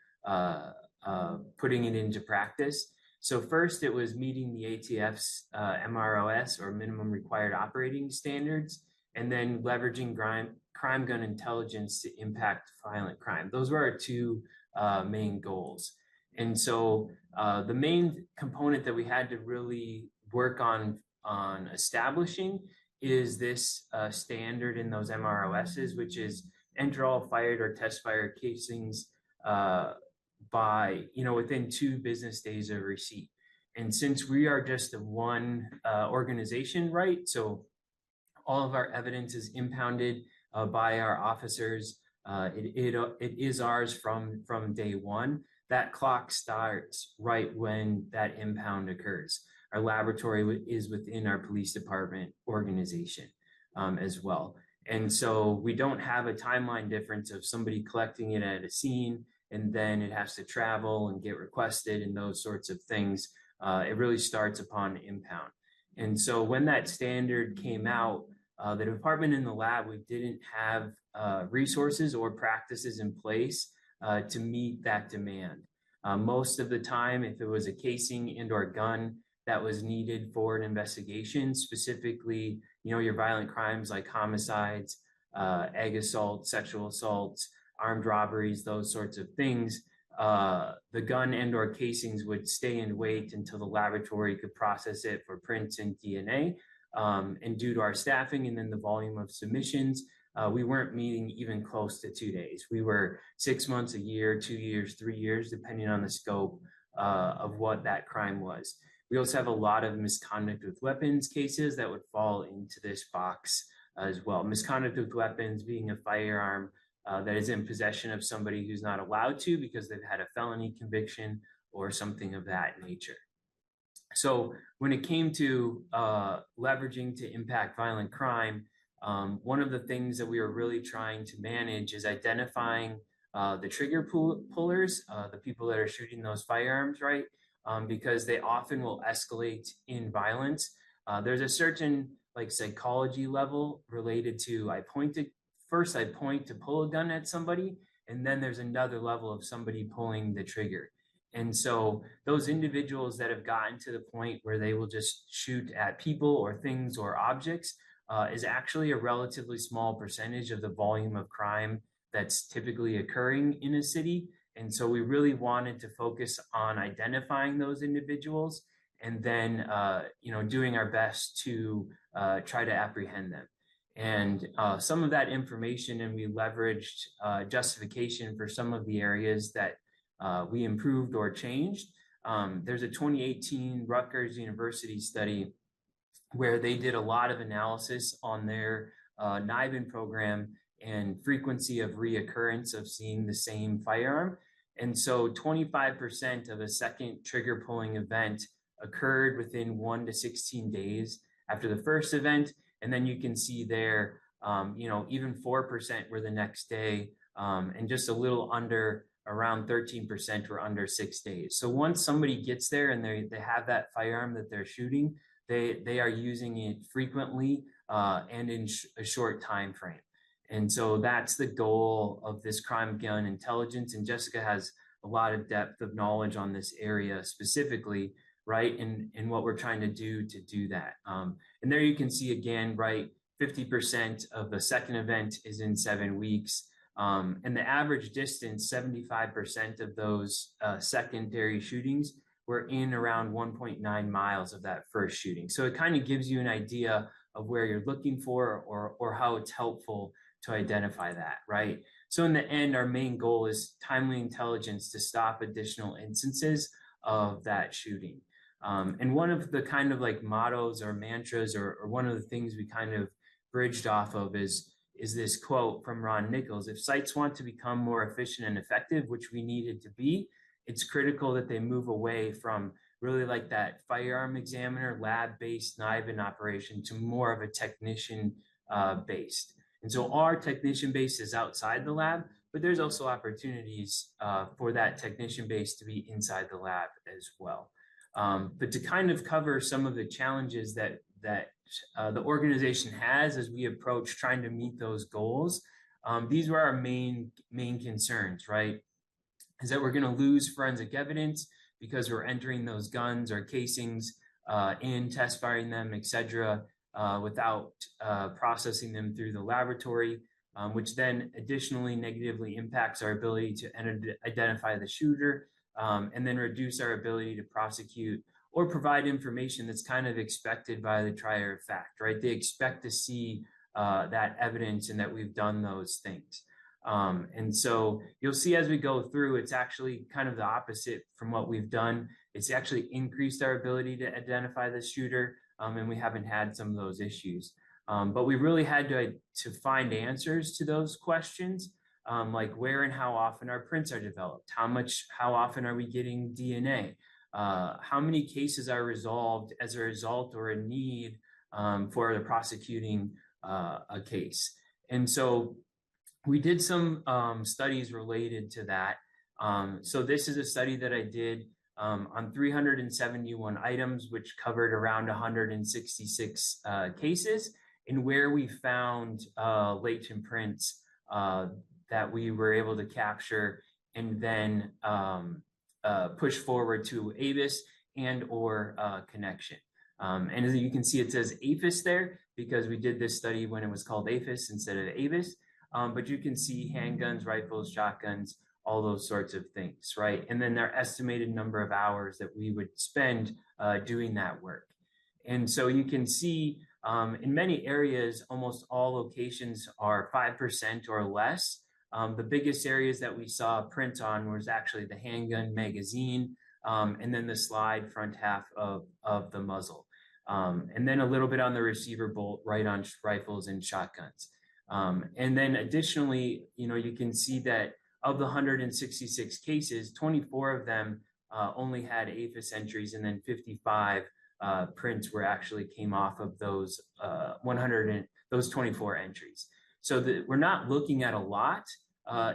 putting it into practice. So first it was meeting the ATF's MROS, or minimum required operating standards, and then leveraging crime gun intelligence to impact violent crime. Those were our 2 main goals. And so the main component that we had to really work on establishing is this standard in those MROSs, which is enter all fired or test fired casings by, within 2 business days of receipt. And since we are just a one organization, right? So all of our evidence is impounded by our officers. It is ours from day one. That clock starts right when that impound occurs. Our laboratory is within our police department organization as well. And so we don't have a timeline difference of somebody collecting it at a scene and then it has to travel and get requested and those sorts of things. It really starts upon impound. And so when that standard came out, the department in the lab, we didn't have resources or practices in place to meet that demand. Most of the time, if it was a casing and or gun that was needed for an investigation, specifically, your violent crimes like homicides, egg assault, sexual assaults, armed robberies, those sorts of things, the gun and or casings would stay and wait until the laboratory could process it for prints and DNA. And due to our staffing and then the volume of submissions, we weren't meeting even close to 2 days. We were 6 months, a year, 2 years, 3 years, depending on the scope of what that crime was. We also have a lot of misconduct with weapons cases that would fall into this box as well. Misconduct with weapons being a firearm that is in possession of somebody who's not allowed to because they've had a felony conviction or something of that nature. So when it came to leveraging to impact violent crime, one of the things that we were really trying to manage is identifying the trigger pullers, the people that are shooting those firearms, right? Because they often will escalate in violence. There's a certain psychology level related to I point to pull a gun at somebody, and then there's another level of somebody pulling the trigger. And so those individuals that have gotten to the point where they will just shoot at people or things or objects is actually a relatively small percentage of the volume of crime that's typically occurring in a city. And so we really wanted to focus on identifying those individuals and then doing our best to try to apprehend them. And some of that information, and we leveraged justification for some of the areas that we improved or changed. There's a 2018 Rutgers University study where they did a lot of analysis on their NIBIN program and frequency of reoccurrence of seeing the same firearm. And so 25% of a second trigger pulling event occurred within 1 to 16 days after the first event. And then you can see there, even 4% were the next day, and just a little under, around 13% were under 6 days. So once somebody gets there and they have that firearm that they're shooting, they are using it frequently and in a short time frame. And so that's the goal of this crime gun intelligence. And Jessica has a lot of depth of knowledge on this area specifically, right? And what we're trying to do that. And there you can see again, right, 50% of the second event is in 7 weeks. And the average distance, 75% of those secondary shootings were in around 1.9 miles of that first shooting. So it kind of gives you an idea of where you're looking for or how it's helpful to identify that, right? So in the end, our main goal is timely intelligence to stop additional instances of that shooting. And one of the kind of like mottos or mantras or one of the things we kind of bridged off of is this quote from Ron Nichols: if sites want to become more efficient and effective, which we needed to be, it's critical that they move away from really like that firearm examiner lab-based NIBIN operation to more of a technician based. And so our technician base is outside the lab, but there's also opportunities for that technician base to be inside the lab as well. But to kind of cover some of the challenges that the organization has as we approach trying to meet those goals, these were our main concerns, right? Is that we're going to lose forensic evidence because we're entering those guns or casings in, test firing them, etc., without processing them through the laboratory, which then additionally negatively impacts our ability to identify the shooter, and then reduce our ability to prosecute or provide information that's kind of expected by the trier of fact, right? They expect to see that evidence and that we've done those things. And so you'll see as we go through, it's actually kind of the opposite from what we've done. It's actually increased our ability to identify the shooter, and we haven't had some of those issues. But we really had to find answers to those questions, like where and how often our prints are developed, how often are we getting DNA, how many cases are resolved as a result or a need for the prosecuting a case. And so we did some studies related to that. So this is a study that I did on 371 items, which covered around 166 cases, and where we found latent prints that we were able to capture and then push forward to ABIS and or connection. And as you can see, it says APHIS there because we did this study when it was called APHIS instead of ABIS. But you can see handguns, rifles, shotguns, all those sorts of things, right? And then their estimated number of hours that we would spend doing that work. And so you can see in many areas, almost all locations are 5% or less. The biggest areas that we saw print on was actually the handgun magazine, and then the slide front half of the muzzle. And then a little bit on the receiver bolt right on rifles and shotguns. And then additionally, you can see that of the 166 cases, 24 of them only had APHIS entries, and then 55 prints actually came off of those 24 entries. So we're not looking at a lot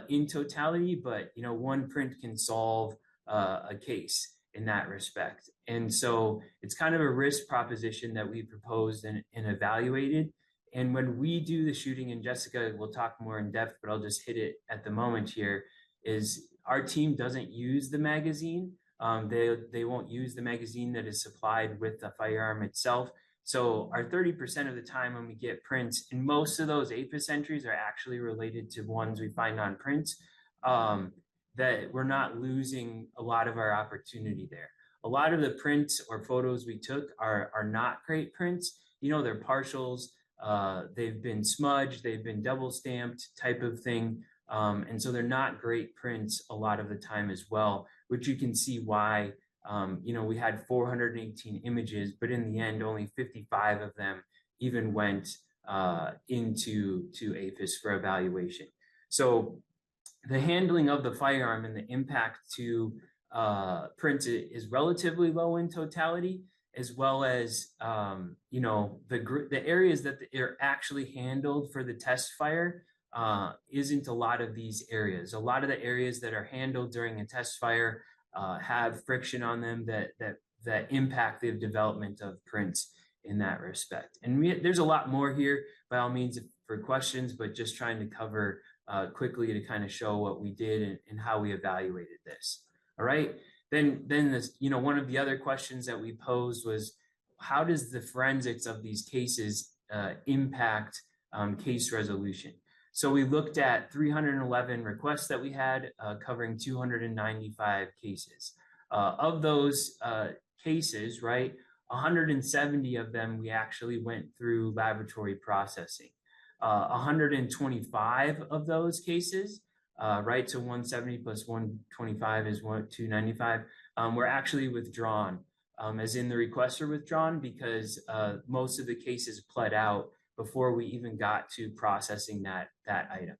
in totality, but one print can solve a case in that respect. And so it's kind of a risk proposition that we proposed and evaluated. And when we do the shooting, and Jessica will talk more in depth, but I'll just hit it at the moment here, is our team doesn't use the magazine. They won't use the magazine that is supplied with the firearm itself. So our 30% of the time when we get prints, and most of those APHIS entries are actually related to ones we find on prints, that we're not losing a lot of our opportunity there. A lot of the prints or photos we took are not great prints. You know, they're partials, they've been smudged, they've been double stamped type of thing. And so they're not great prints a lot of the time as well, which you can see why, you know, we had 418 images, but in the end, only 55 of them even went into APHIS for evaluation. So the handling of the firearm and the impact to prints is relatively low in totality, as well as you know, the areas that are actually handled for the test fire isn't a lot of these areas. A lot of the areas that are handled during a test fire have friction on them that impact the development of prints in that respect. And there's a lot more here, by all means, for questions, but just trying to cover quickly to kind of show what we did and how we evaluated this. All right. Then this, you know, one of the other questions that we posed was, how does the forensics of these cases impact case resolution? So we looked at 311 requests that we had covering 295 cases. Of those cases, right, 170 of them we actually went through laboratory processing. 125 of those cases, right, so 170 plus 125 is 295, were actually withdrawn, as in the requests are withdrawn because most of the cases pled out before we even got to processing that item.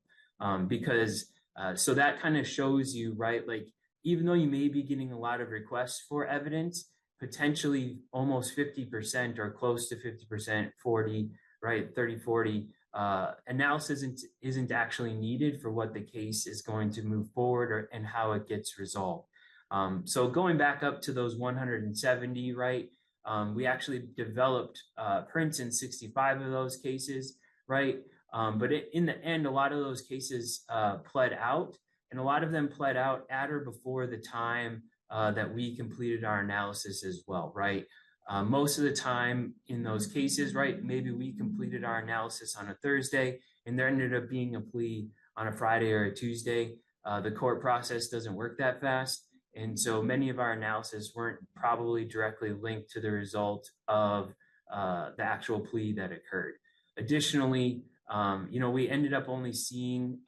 So that kind of shows you, right, like, even though you may be getting a lot of requests for evidence, potentially almost 50% or close to 50%, 40, right, 30, 40, analysis isn't actually needed for what the case is going to move forward and how it gets resolved. So going back up to those 170, right, we actually developed prints in 65 of those cases, right? But in the end, a lot of those cases pled out, and a lot of them pled out at or before the time that we completed our analysis as well, right? Most of the time in those cases, right, maybe we completed our analysis on a Thursday and there ended up being a plea on a Friday or a Tuesday. The court process doesn't work that fast. And so many of our analysis weren't probably directly linked to the result of the actual plea that occurred. Additionally, you know, we ended up only seeing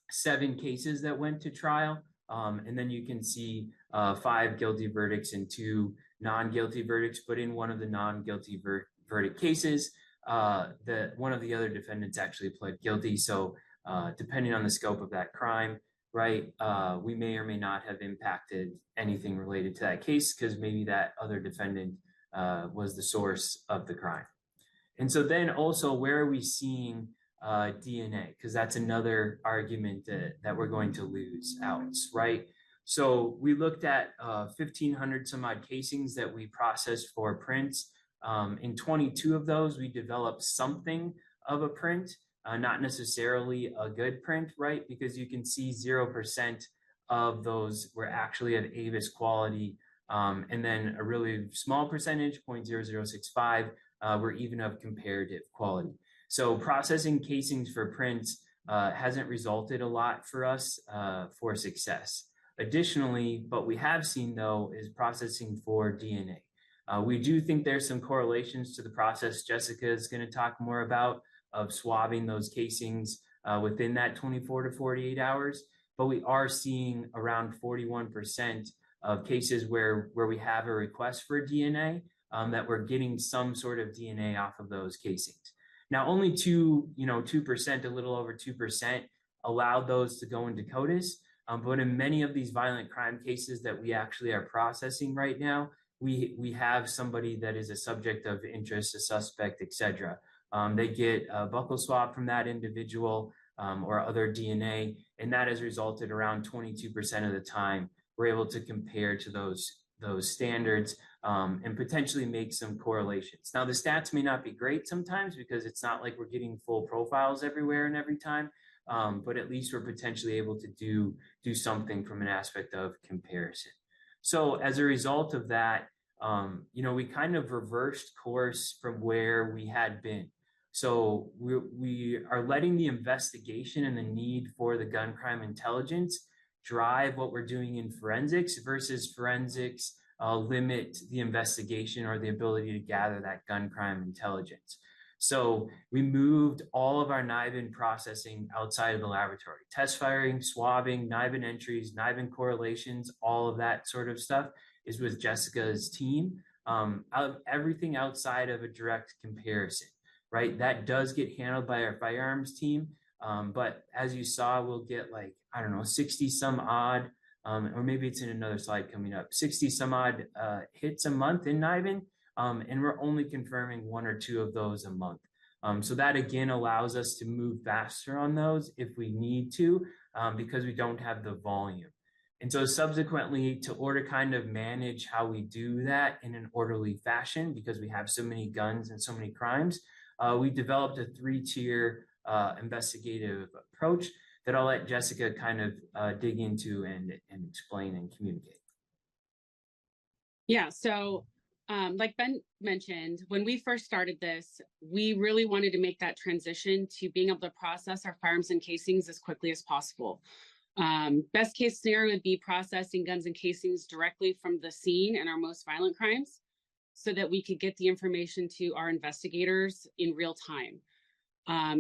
7 cases that went to trial. And then you can see 5 guilty verdicts and 2 non-guilty verdicts, but in one of the non-guilty verdict cases, one of the other defendants actually pled guilty. So depending on the scope of that crime, right, we may or may not have impacted anything related to that case because maybe that other defendant was the source of the crime. And so then also, where are we seeing DNA? Because that's another argument that we're going to lose out, right? So we looked at 1,500 some odd casings that we processed for prints. In 22 of those, we developed something of a print, not necessarily a good print, right? Because you can see 0% of those were actually of ABIS quality. And then a really small percentage, 0.0065, were even of comparative quality. So processing casings for prints hasn't resulted a lot for us for success. Additionally, what we have seen though is processing for DNA. We do think there's some correlations to the process Jessica is going to talk more about of swabbing those casings within that 24 to 48 hours, but we are seeing around 41% of cases where we have a request for DNA that we're getting some sort of DNA off of those casings. Now, only 2%, a little over 2%, allowed those to go into CODIS. But in many of these violent crime cases that we actually are processing right now, we have somebody that is a subject of interest, a suspect, etc. They get a buccal swab from that individual or other DNA, and that has resulted around 22% of the time we're able to compare to those standards and potentially make some correlations. Now, the stats may not be great sometimes because it's not like we're getting full profiles everywhere and every time, but at least we're potentially able to do something from an aspect of comparison. So as a result of that, we kind of reversed course from where we had been. So we are letting the investigation and the need for the gun crime intelligence drive what we're doing in forensics versus forensics limit the investigation or the ability to gather that gun crime intelligence. So we moved all of our NIBIN processing outside of the laboratory. Test firing, swabbing, NIBIN entries, NIBIN correlations, all of that sort of stuff is with Jessica's team. Everything outside of a direct comparison, right? That does get handled by our firearms team. But as you saw, we'll get like, I don't know, 60 some odd, or maybe it's in another slide coming up, 60 some odd hits a month in NIBIN. And we're only confirming 1 or 2 of those a month. So that again allows us to move faster on those if we need to, because we don't have the volume. And so subsequently, to order kind of manage how we do that in an orderly fashion, because we have so many guns and so many crimes, we developed a 3-tier investigative approach that I'll let Jessica kind of dig into and explain and communicate. Yeah, so like Ben mentioned, when we first started this, we really wanted to make that transition to being able to process our firearms and casings as quickly as possible. Best case scenario would be processing guns and casings directly from the scene and our most violent crimes so that we could get the information to our investigators in real time.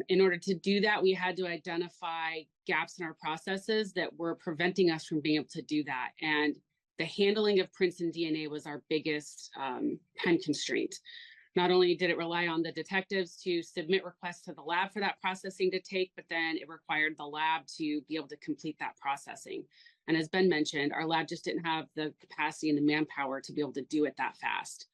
In order to do that, we had to identify gaps in our processes that were preventing us from being able to do that. And the handling of prints and DNA was our biggest time constraint. Not only did it rely on the detectives to submit requests to the lab for that processing to take, but then it required the lab to be able to complete that processing. And as Ben mentioned, our lab just didn't have the capacity and the manpower to be able to do it that fast.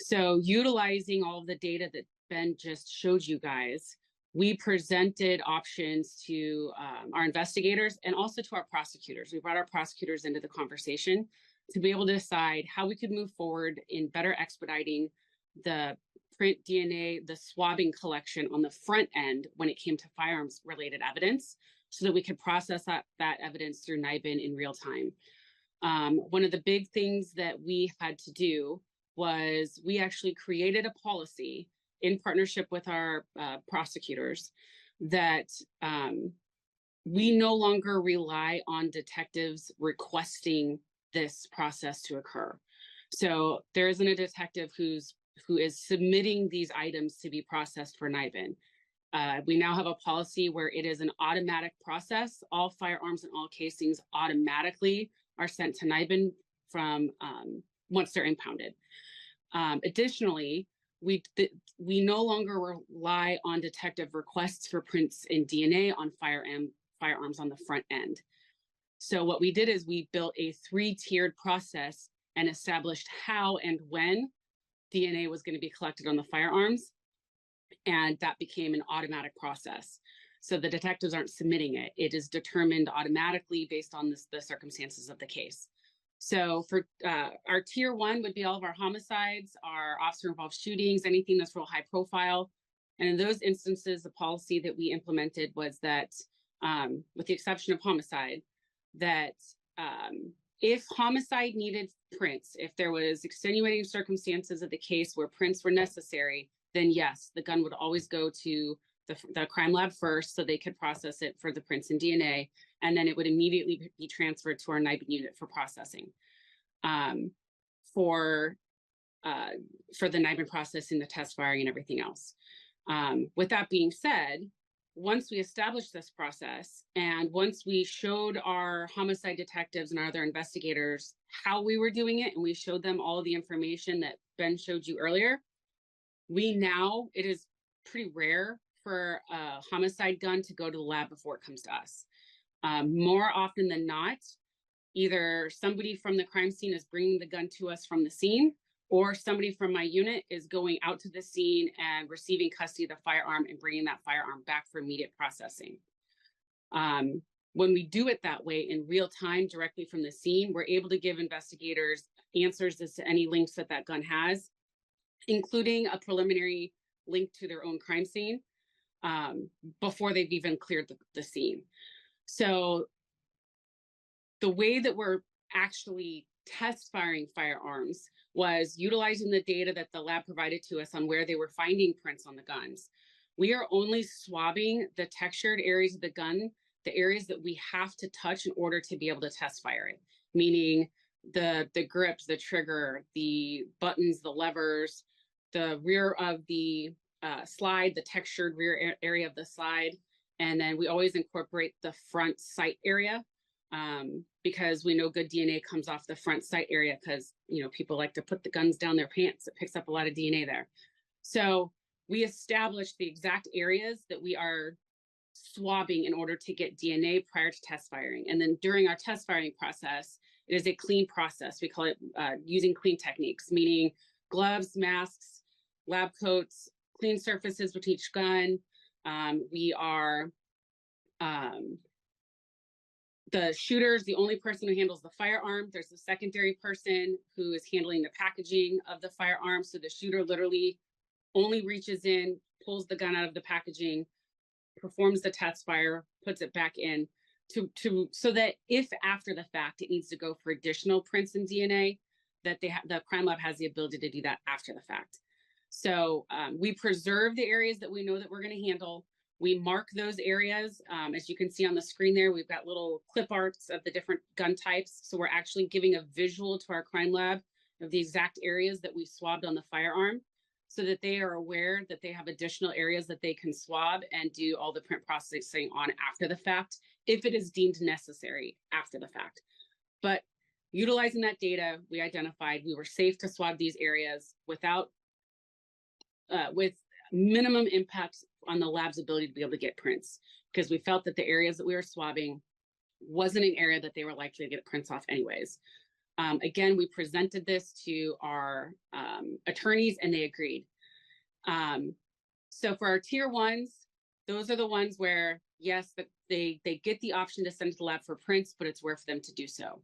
So utilizing all of the data that Ben just showed you guys, we presented options to our investigators and also to our prosecutors. We brought our prosecutors into the conversation to be able to decide how we could move forward in better expediting the print DNA, the swabbing collection on the front end when it came to firearms-related evidence, so that we could process that evidence through NIBIN in real time. One of the big things that we had to do was we actually created a policy in partnership with our prosecutors that we no longer rely on detectives requesting this process to occur. So there isn't a detective who is submitting these items to be processed for NIBIN. We now have a policy where it is an automatic process. All firearms and all casings automatically are sent to NIBIN from once they're impounded. Additionally, we no longer rely on detective requests for prints and DNA on firearms on the front end. So what we did is we built a 3-tiered process and established how and when DNA was going to be collected on the firearms. And that became an automatic process. So the detectives aren't submitting it. It is determined automatically based on the circumstances of the case. So for our tier 1 would be all of our homicides, our officer-involved shootings, anything that's real high profile. And in those instances, the policy that we implemented was that, with the exception of homicide, that if homicide needed prints, if there was extenuating circumstances of the case where prints were necessary, then yes, the gun would always go to the crime lab first so they could process it for the prints and DNA, and then it would immediately be transferred to our NIBIN unit for processing. For the NIBIN processing, the test firing, and everything else. With that being said, once we established this process and once we showed our homicide detectives and our other investigators how we were doing it, and we showed them all the information that Ben showed you earlier, it is pretty rare for a homicide gun to go to the lab before it comes to us. More often than not, either somebody from the crime scene is bringing the gun to us from the scene, or somebody from my unit is going out to the scene and receiving custody of the firearm and bringing that firearm back for immediate processing. When we do it that way in real time, directly from the scene, we're able to give investigators answers as to any links that gun has, including a preliminary link to their own crime scene before they've even cleared the scene. So the way that we're actually test firing firearms was utilizing the data that the lab provided to us on where they were finding prints on the guns. We are only swabbing the textured areas of the gun the areas that we have to touch in order to be able to test fire it, meaning the grips, the trigger, the buttons, the levers, the rear of the slide, the textured rear area of the slide. And then we always incorporate the front sight area because we know good DNA comes off the front sight area because, you know, people like to put the guns down their pants. It picks up a lot of DNA there. So we established the exact areas that we are swabbing in order to get DNA prior to test firing. And then during our test firing process, it is a clean process. We call it using clean techniques, meaning gloves, masks, lab coats, clean surfaces with each gun. We are the shooter's the only person who handles the firearm. There's a secondary person who is handling the packaging of the firearm. So the shooter literally only reaches in, pulls the gun out of the packaging, performs the test fire, puts it back in so that if after the fact it needs to go for additional prints and DNA, that the crime lab has the ability to do that after the fact. So we preserve the areas that we know that we're going to handle. We mark those areas. As you can see on the screen there, we've got little clip arts of the different gun types. So we're actually giving a visual to our crime lab of the exact areas that we swabbed on the firearm so that they are aware that they have additional areas that they can swab and do all the print processing on after the fact, if it is deemed necessary after the fact. But utilizing that data, we identified we were safe to swab these areas without, with minimum impact on the lab's ability to be able to get prints, because we felt that the areas that we were swabbing wasn't an area that they were likely to get prints off anyways. Again, we presented this to our attorneys and they agreed. So for our tier ones, those are the ones where, yes, they get the option to send to the lab for prints, but it's rare for them to do so.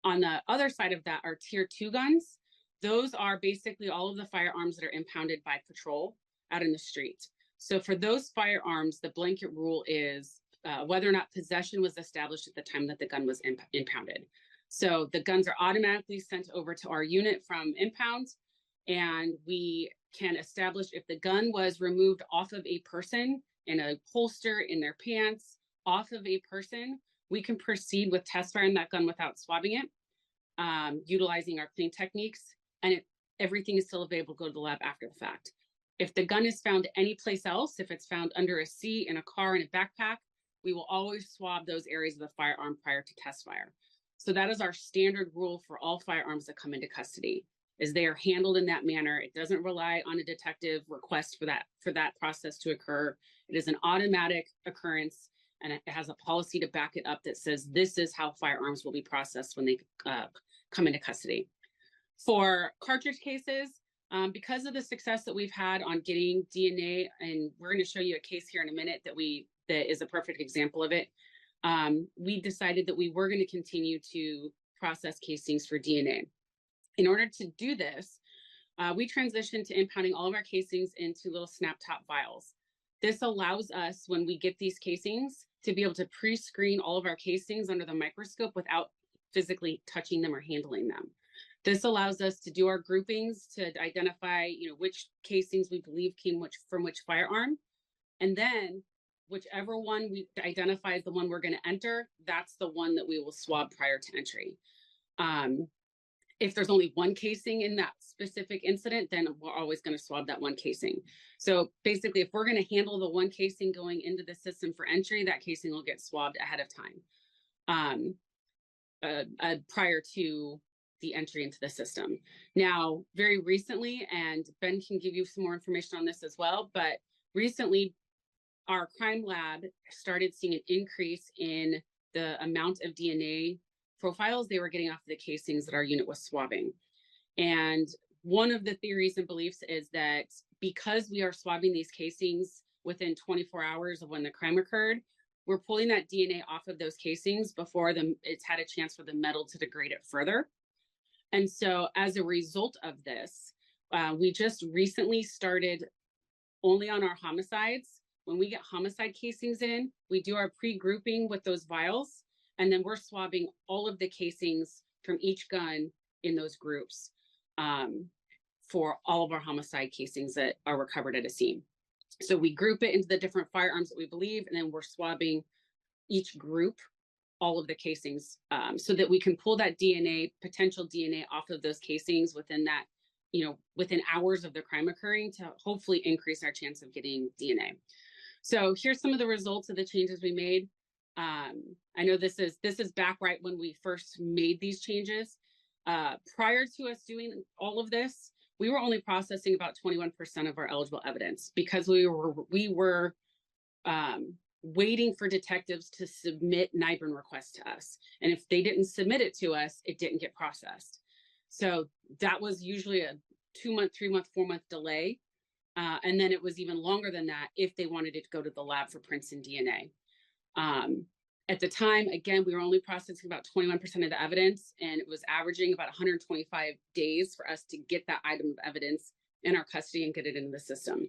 On the other side of that, our tier 2 guns, those are basically all of the firearms that are impounded by patrol out in the street. So for those firearms, the blanket rule is whether or not possession was established at the time that the gun was impounded. So the guns are automatically sent over to our unit from impound, and we can establish if the gun was removed off of a person in a holster, in their pants, off of a person, we can proceed with test firing that gun without swabbing it, utilizing our clean techniques, and everything is still available to go to the lab after the fact. If the gun is found anyplace else, if it's found under a seat, in a car, in a backpack, we will always swab those areas of the firearm prior to test fire. So that is our standard rule for all firearms that come into custody, is they are handled in that manner. It doesn't rely on a detective request for that process to occur. It is an automatic occurrence, and it has a policy to back it up that says this is how firearms will be processed when they come into custody. For cartridge cases, because of the success that we've had on getting DNA, and we're going to show you a case here in a minute that is a perfect example of it, we decided that we were going to continue to process casings for DNA. In order to do this, we transitioned to impounding all of our casings into little snap top vials. This allows us, when we get these casings, to be able to pre-screen all of our casings under the microscope without physically touching them or handling them. This allows us to do our groupings to identify, which casings we believe came from which firearm, and then whichever one we identify as the one we're going to enter, that's the one that we will swab prior to entry. If there's only one casing in that specific incident, then we're always going to swab that one casing. So basically, if we're going to handle the one casing going into the system for entry, that casing will get swabbed ahead of time prior to the entry into the system. Now, very recently, and Ben can give you some more information on this as well, but recently, our crime lab started seeing an increase in the amount of DNA profiles they were getting off of the casings that our unit was swabbing. And one of the theories and beliefs is that because we are swabbing these casings within 24 hours of when the crime occurred, we're pulling that DNA off of those casings before it's had a chance for the metal to degrade it further. And so as a result of this, we just recently started only on our homicides. When we get homicide casings in, we do our pre-grouping with those vials, and then we're swabbing all of the casings from each gun in those groups for all of our homicide casings that are recovered at a scene. So we group it into the different firearms that we believe, and then we're swabbing each group all of the casings, so that we can pull that DNA, potential DNA off of those casings within that, within hours of the crime occurring, to hopefully increase our chance of getting DNA. So here's some of the results of the changes we made. I know this is back right when we first made these changes. Prior to us doing all of this, we were only processing about 21% of our eligible evidence, because we were waiting for detectives to submit NIBIN requests to us. And if they didn't submit it to us, it didn't get processed. So that was usually a 2-month, 3-month, 4-month delay. And then it was even longer than that if they wanted it to go to the lab for prints and DNA. At the time, again, we were only processing about 21% of the evidence, and it was averaging about 125 days for us to get that item of evidence in our custody and get it into the system.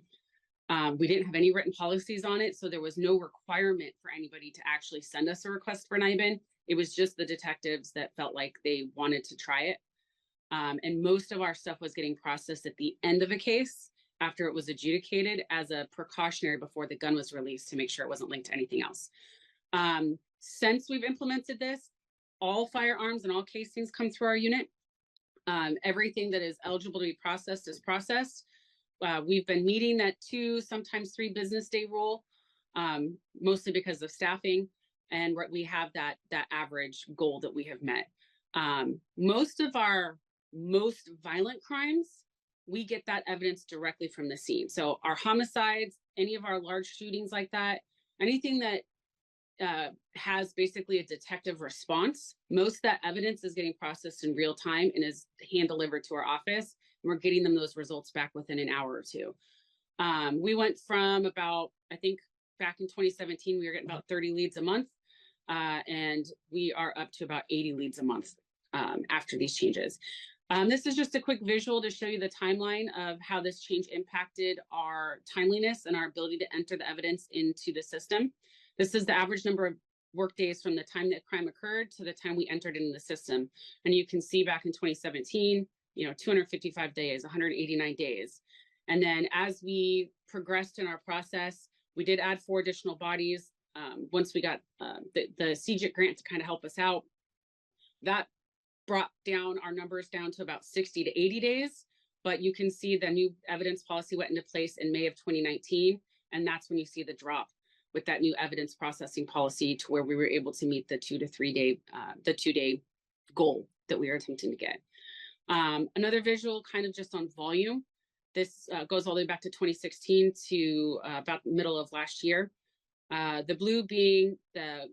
We didn't have any written policies on it, so there was no requirement for anybody to actually send us a request for NIBIN. It was just the detectives that felt like they wanted to try it. And most of our stuff was getting processed at the end of a case after it was adjudicated as a precautionary before the gun was released to make sure it wasn't linked to anything else. Since we've implemented this, all firearms and all casings come through our unit. Everything that is eligible to be processed is processed. We've been meeting that 2, sometimes 3 business day rule, mostly because of staffing, and we have that average goal that we have met. Most of our most violent crimes, we get that evidence directly from the scene. So our homicides, any of our large shootings like that, anything that has basically a detective response, most of that evidence is getting processed in real time and is hand delivered to our office. And we're getting them those results back within an hour or 2. We went from about, I think back in 2017, we were getting about 30 leads a month. And we are up to about 80 leads a month after these changes. This is just a quick visual to show you the timeline of how this change impacted our timeliness and our ability to enter the evidence into the system. This is the average number of work days from the time that crime occurred to the time we entered into the system. And you can see back in 2017, 255 days, 189 days. And then as we progressed in our process, we did add 4 additional bodies. Once we got the CJIT grant to kind of help us out, that brought down our numbers down to about 60 to 80 days. But you can see the new evidence policy went into place in May of 2019. And that's when you see the drop with that new evidence processing policy, to where we were able to meet the 2 to 3 day, the 2-day goal that we were attempting to get. Another visual kind of just on volume. This goes all the way back to 2016 to about the middle of last year. The blue being the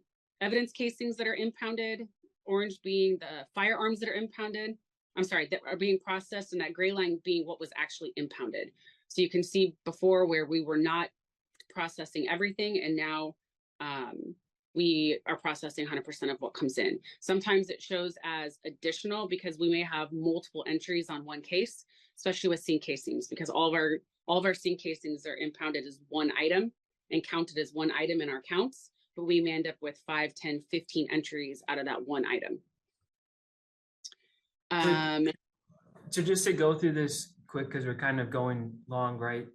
evidence casings that are impounded, orange being the firearms that are impounded, that are being processed, and that gray line being what was actually impounded. So you can see before where we were not processing everything, and now we are processing 100% of what comes in. Sometimes it shows as additional because we may have multiple entries on one case, especially with scene casings, because all of our scene casings are impounded as one item and counted as one item in our counts, but we may end up with 5, 10, 15 entries out of that one item. So just to go through this quick, because we're kind of going long, right?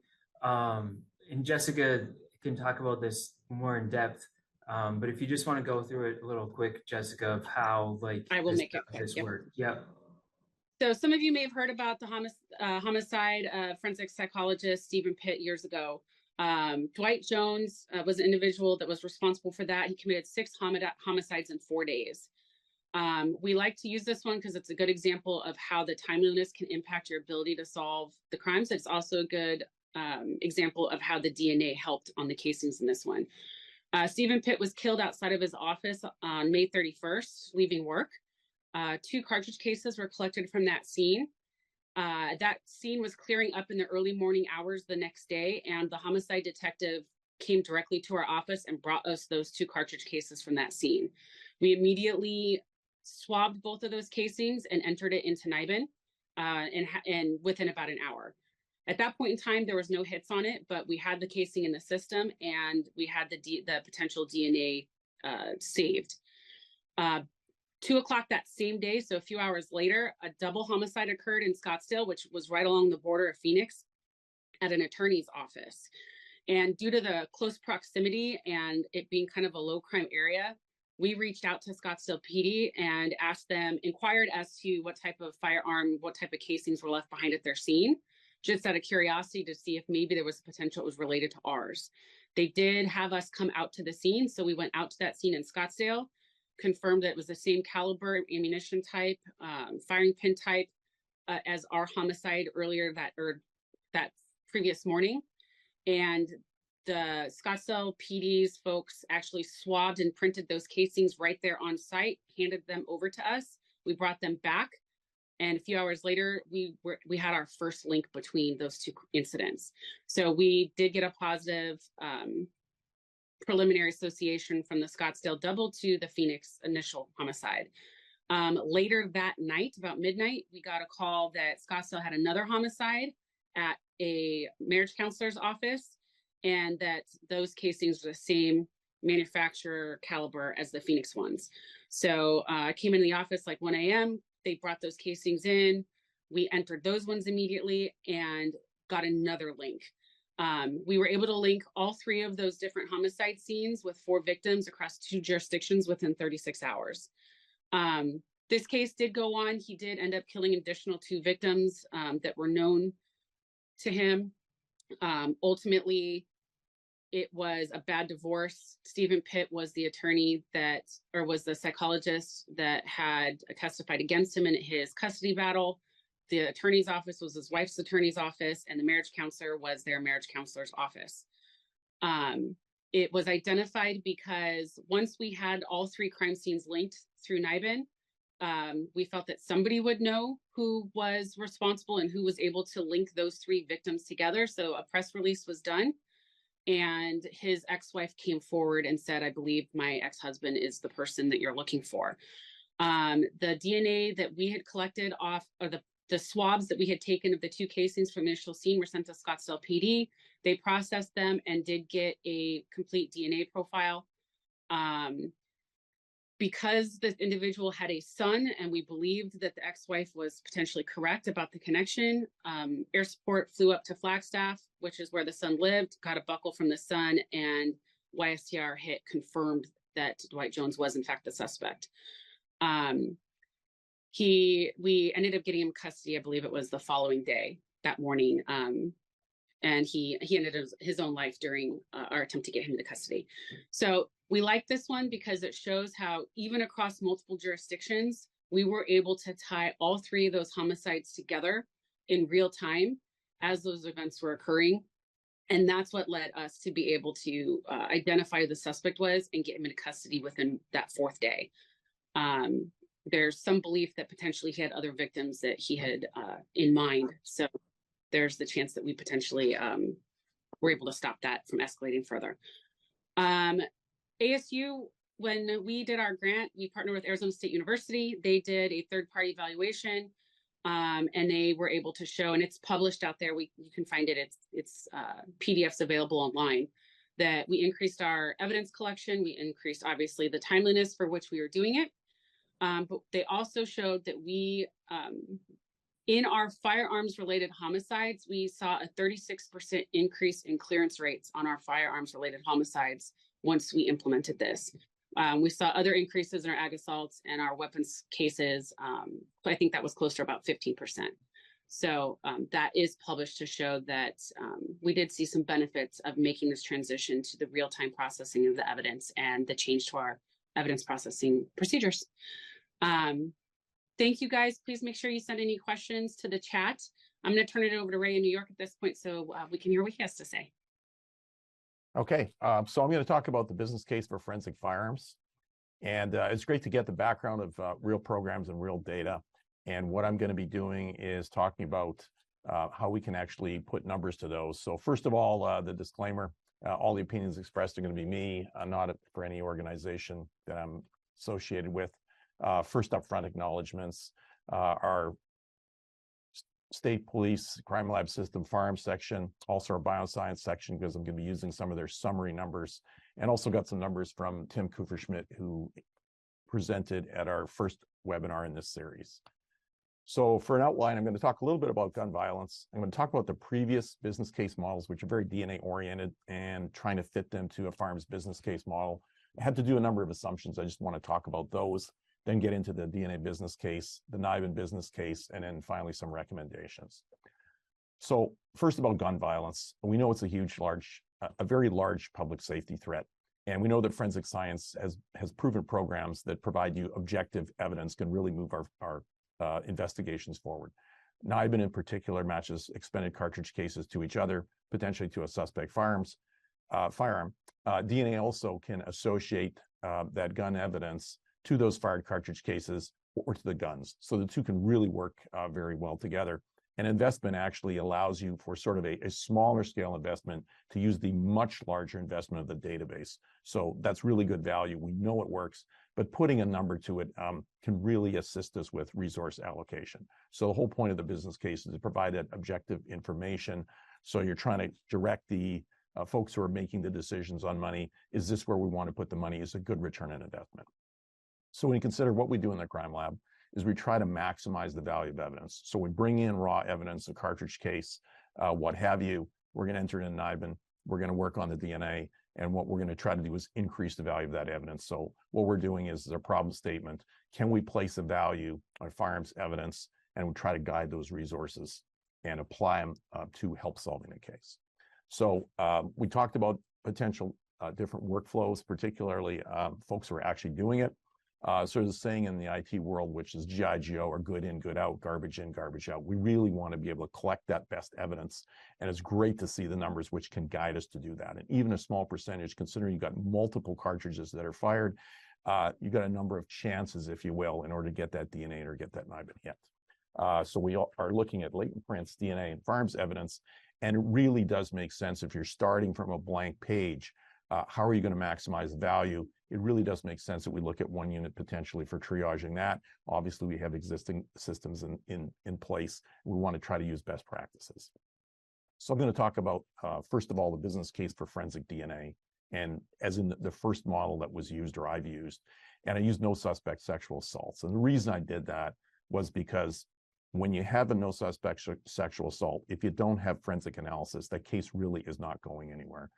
And Jessica can talk about this more in depth. But if you just want to go through it a little quick, Jessica, of how I will make it quick. This work. Yep. So some of you may have heard about the homicide forensic psychologist Stephen Pitt years ago. Dwight Jones was an individual that was responsible for that. He committed 6 homicides in 4 days. We like to use this one because it's a good example of how the timeliness can impact your ability to solve the crimes. It's also a good example of how the DNA helped on the casings in this one. Stephen Pitt was killed outside of his office on May 31st, leaving work. 2 cartridge cases were collected from that scene. That scene was clearing up in the early morning hours the next day, and the homicide detective came directly to our office and brought us those 2 cartridge cases from that scene. We immediately swabbed both of those casings and entered it into NIBIN, and within about an hour. At that point in time, there was no hits on it, but we had the casing in the system and we had the potential DNA saved. 2 o'clock that same day, so a few hours later, a double homicide occurred in Scottsdale, which was right along the border of Phoenix, at an attorney's office. And due to the close proximity and it being kind of a low crime area, we reached out to Scottsdale PD and inquired as to what type of firearm, what type of casings were left behind at their scene, just out of curiosity to see if maybe there was a potential it was related to ours. They did have us come out to the scene. So we went out to that scene in Scottsdale, confirmed that it was the same caliber, ammunition type, firing pin type as our homicide earlier that previous morning. And the Scottsdale PD's folks actually swabbed and printed those casings right there on site, handed them over to us. We brought them back. And a few hours later, we had our first link between those two incidents. So we did get a positive preliminary association from the Scottsdale double to the Phoenix initial homicide. Later that night, about midnight, we got a call that Scottsdale had another homicide at a marriage counselor's office, and that those casings were the same manufacturer caliber as the Phoenix ones. So I came in the office like 1 a.m. They brought those casings in. We entered those ones immediately and got another link. We were able to link all three of those different homicide scenes with 4 victims across 2 jurisdictions within 36 hours. This case did go on. He did end up killing an additional 2 victims that were known to him. Ultimately, it was a bad divorce. Stephen Pitt was the attorney was the psychologist that had testified against him in his custody battle. The attorney's office was his wife's attorney's office, and the marriage counselor was their marriage counselor's office. It was identified because once we had all 3 crime scenes linked through NIBIN, we felt that somebody would know who was responsible and who was able to link those 3 victims together. So a press release was done, and his ex-wife came forward and said, I believe my ex-husband is the person that you're looking for. The DNA that we had collected off, or the swabs that we had taken of the 2 casings from the initial scene were sent to Scottsdale PD. They processed them and did get a complete DNA profile. Because this individual had a son, and we believed that the ex-wife was potentially correct about the connection, air support flew up to Flagstaff, which is where the son lived, got a buckle from the son, and YSTR hit confirmed that Dwight Jones was in fact the suspect. We ended up getting him custody, I believe it was the following day, that morning. And he ended his own life during our attempt to get him into custody. So we like this one because it shows how even across multiple jurisdictions, we were able to tie all 3 of those homicides together in real time as those events were occurring. And that's what led us to be able to identify who the suspect was and get him into custody within that 4th day. There's some belief that potentially he had other victims that he had in mind. So there's the chance that we potentially were able to stop that from escalating further. ASU, when we did our grant, we partnered with Arizona State University. They did a 3rd-party evaluation, and they were able to show, and it's published out there. You can find it. It's PDFs available online. That we increased our evidence collection. We increased, obviously, the timeliness for which we were doing it. But they also showed that we, in our firearms-related homicides, we saw a 36% increase in clearance rates on our firearms-related homicides once we implemented this. We saw other increases in our ag assaults and our weapons cases. I think that was close to about 15%. So that is published to show that we did see some benefits of making this transition to the real-time processing of the evidence and the change to our evidence processing procedures. Thank you, guys. Please make sure you send any questions to the chat. I'm going to turn it over to Ray in New York at this point so we can hear what he has to say. Okay, so I'm going to talk about the business case for forensic firearms. And it's great to get the background of real programs and real data. And what I'm going to be doing is talking about how we can actually put numbers to those. So first of all, the disclaimer, all the opinions expressed are going to be me, not for any organization that I'm associated with. First upfront acknowledgements, our state police crime lab system firearms section, also our bioscience section, because I'm going to be using some of their summary numbers, and also got some numbers from Tim Kupferschmidt, who presented at our first webinar in this series. So for an outline, I'm going to talk a little bit about gun violence. I'm going to talk about the previous business case models, which are very DNA oriented, and trying to fit them to a firearms business case model. I had to do a number of assumptions. I just want to talk about those, then get into the DNA business case, the NIBIN business case, and then finally some recommendations. So first about gun violence, we know it's a very large public safety threat. And we know that forensic science has proven programs that provide you objective evidence can really move our investigations forward. NIBIN in particular matches expended cartridge cases to each other, potentially to a suspect firearm. DNA also can associate that gun evidence to those fired cartridge cases or to the guns. So the two can really work very well together. And investment actually allows you for sort of a smaller scale investment to use the much larger investment of the database. So that's really good value. We know it works, but putting a number to it can really assist us with resource allocation. So the whole point of the business case is to provide that objective information. So you're trying to direct the folks who are making the decisions on money. Is this where we want to put the money? Is a good return on investment? So when you consider what we do in the crime lab, is we try to maximize the value of evidence. So we bring in raw evidence, a cartridge case, what have you. We're going to enter it in NIBIN. We're going to work on the DNA. And what we're going to try to do is increase the value of that evidence. So what we're doing is a problem statement. Can we place a value on firearms evidence? And we try to guide those resources and apply them to help solving the case. So we talked about potential different workflows, particularly folks who are actually doing it. Sort of the saying in the IT world, which is GI Joe, or good in, good out, garbage in, garbage out. We really want to be able to collect that best evidence. And it's great to see the numbers which can guide us to do that. And even a small percentage, considering you've got multiple cartridges that are fired, you've got a number of chances, if you will, in order to get that DNA or get that NIBIN hit. So we are looking at latent prints, DNA, and firearms evidence. And it really does make sense if you're starting from a blank page. How are you going to maximize value? It really does make sense that we look at one unit potentially for triaging that. Obviously, we have existing systems in place. We want to try to use best practices. So I'm going to talk about, first of all, the business case for forensic DNA, and as in the first model that was used or I've used, and I used no suspect sexual assaults. And the reason I did that was because when you have a no suspect sexual assault, if you don't have forensic analysis, that case really is not going anywhere.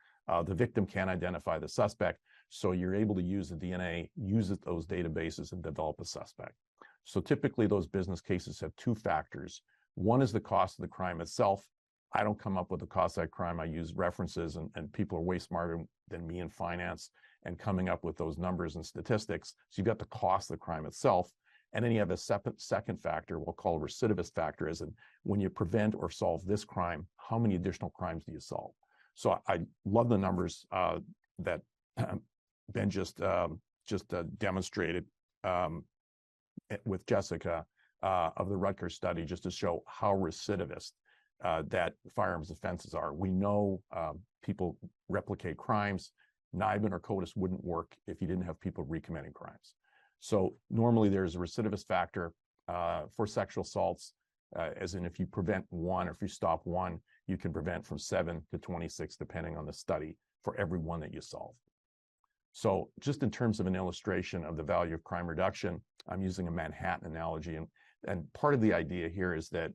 The victim can't identify the suspect, so you're able to use the DNA, use those databases, and develop a suspect. So typically those business cases have two factors. One is the cost of the crime itself. I don't come up with the cost of that crime. I use references, and people are way smarter than me in finance and coming up with those numbers and statistics. So you've got the cost of the crime itself. And then you have a second factor, we'll call a recidivist factor, as in when you prevent or solve this crime, how many additional crimes do you solve? So I love the numbers that Ben just demonstrated with Jessica of the Rutgers study, just to show how recidivist that firearms offenses are. We know people replicate crimes. NIBIN or CODIS wouldn't work if you didn't have people recommitting crimes. So normally there's a recidivist factor for sexual assaults, as in if you prevent one or if you stop one, you can prevent from 7 to 26, depending on the study, for every one that you solve. So just in terms of an illustration of the value of crime reduction, I'm using a Manhattan analogy. And part of the idea here is that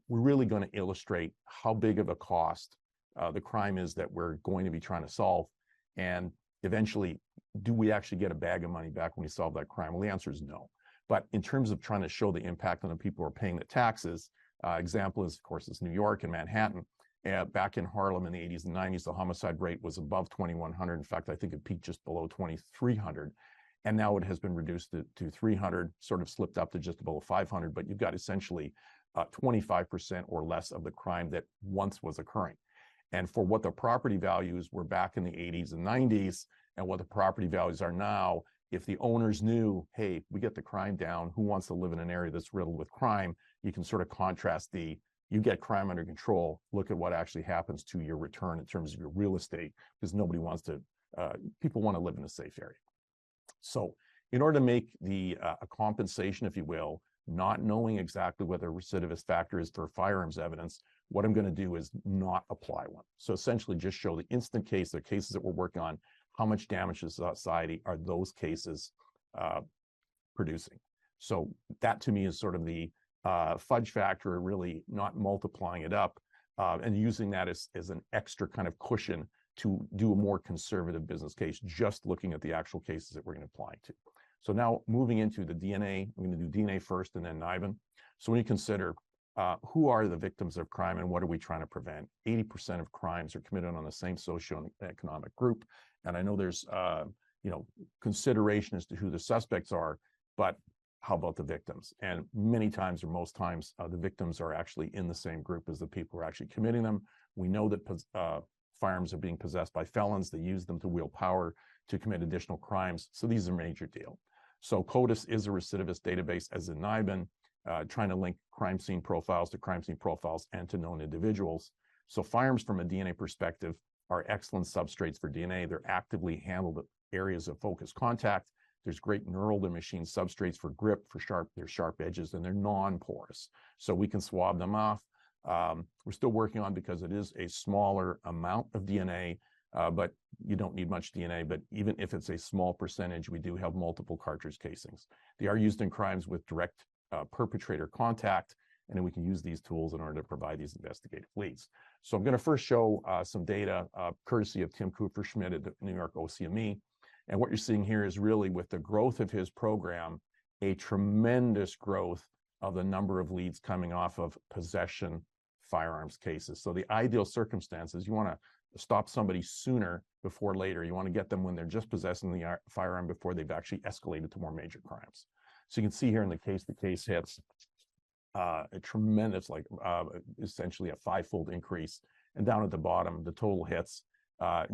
we're really going to illustrate how big of a cost the crime is that we're going to be trying to solve. And eventually, do we actually get a bag of money back when we solve that crime? Well, the answer is no. But in terms of trying to show the impact on the people who are paying the taxes, example is, of course, is New York and Manhattan. Back in Harlem in the 80s and 90s, the homicide rate was above 2,100. In fact, I think it peaked just below 2,300. And now it has been reduced to 300, sort of slipped up to just below 500. But you've got essentially 25% or less of the crime that once was occurring. And for what the property values were back in the 80s and 90s, and what the property values are now, if the owners knew, hey, we get the crime down, who wants to live in an area that's riddled with crime, you can sort of contrast you get crime under control, look at what actually happens to your return in terms of your real estate, because nobody wants to, people want to live in a safe area. So in order to make a compensation, if you will, not knowing exactly what the recidivist factor is for firearms evidence, what I'm going to do is not apply one. So essentially just show the instant case, the cases that we're working on, how much damage to society are those cases producing. So that to me is sort of the fudge factor, really not multiplying it up, and using that as an extra kind of cushion to do a more conservative business case, just looking at the actual cases that we're going to apply to. So now moving into the DNA, I'm going to do DNA first and then NIBIN. So when you consider who are the victims of crime and what are we trying to prevent, 80% of crimes are committed on the same socioeconomic group. And I know there's consideration as to who the suspects are, but how about the victims? And many times, or most times, the victims are actually in the same group as the people who are actually committing them. We know that firearms are being possessed by felons. They use them to wield power to commit additional crimes. So these are a major deal. So CODIS is a recidivist database, as in NIBIN, trying to link crime scene profiles to crime scene profiles and to known individuals. So firearms from a DNA perspective are excellent substrates for DNA. They're actively handled at areas of focused contact. There's great neural to machine substrates for grip, for sharp edges, and they're non-porous. So we can swab them off. We're still working on, because it is a smaller amount of DNA, but you don't need much DNA. But even if it's a small percentage, we do have multiple cartridge casings. They are used in crimes with direct perpetrator contact, and then we can use these tools in order to provide these investigative leads. So I'm going to first show some data courtesy of Tim Kupferschmidt at the New York OCME. And what you're seeing here is really, with the growth of his program, a tremendous growth of the number of leads coming off of possession firearms cases. So the ideal circumstances, you want to stop somebody sooner before later. You want to get them when they're just possessing the firearm before they've actually escalated to more major crimes. So you can see here in the case hits a tremendous, essentially a 5-fold increase. And down at the bottom, the total hits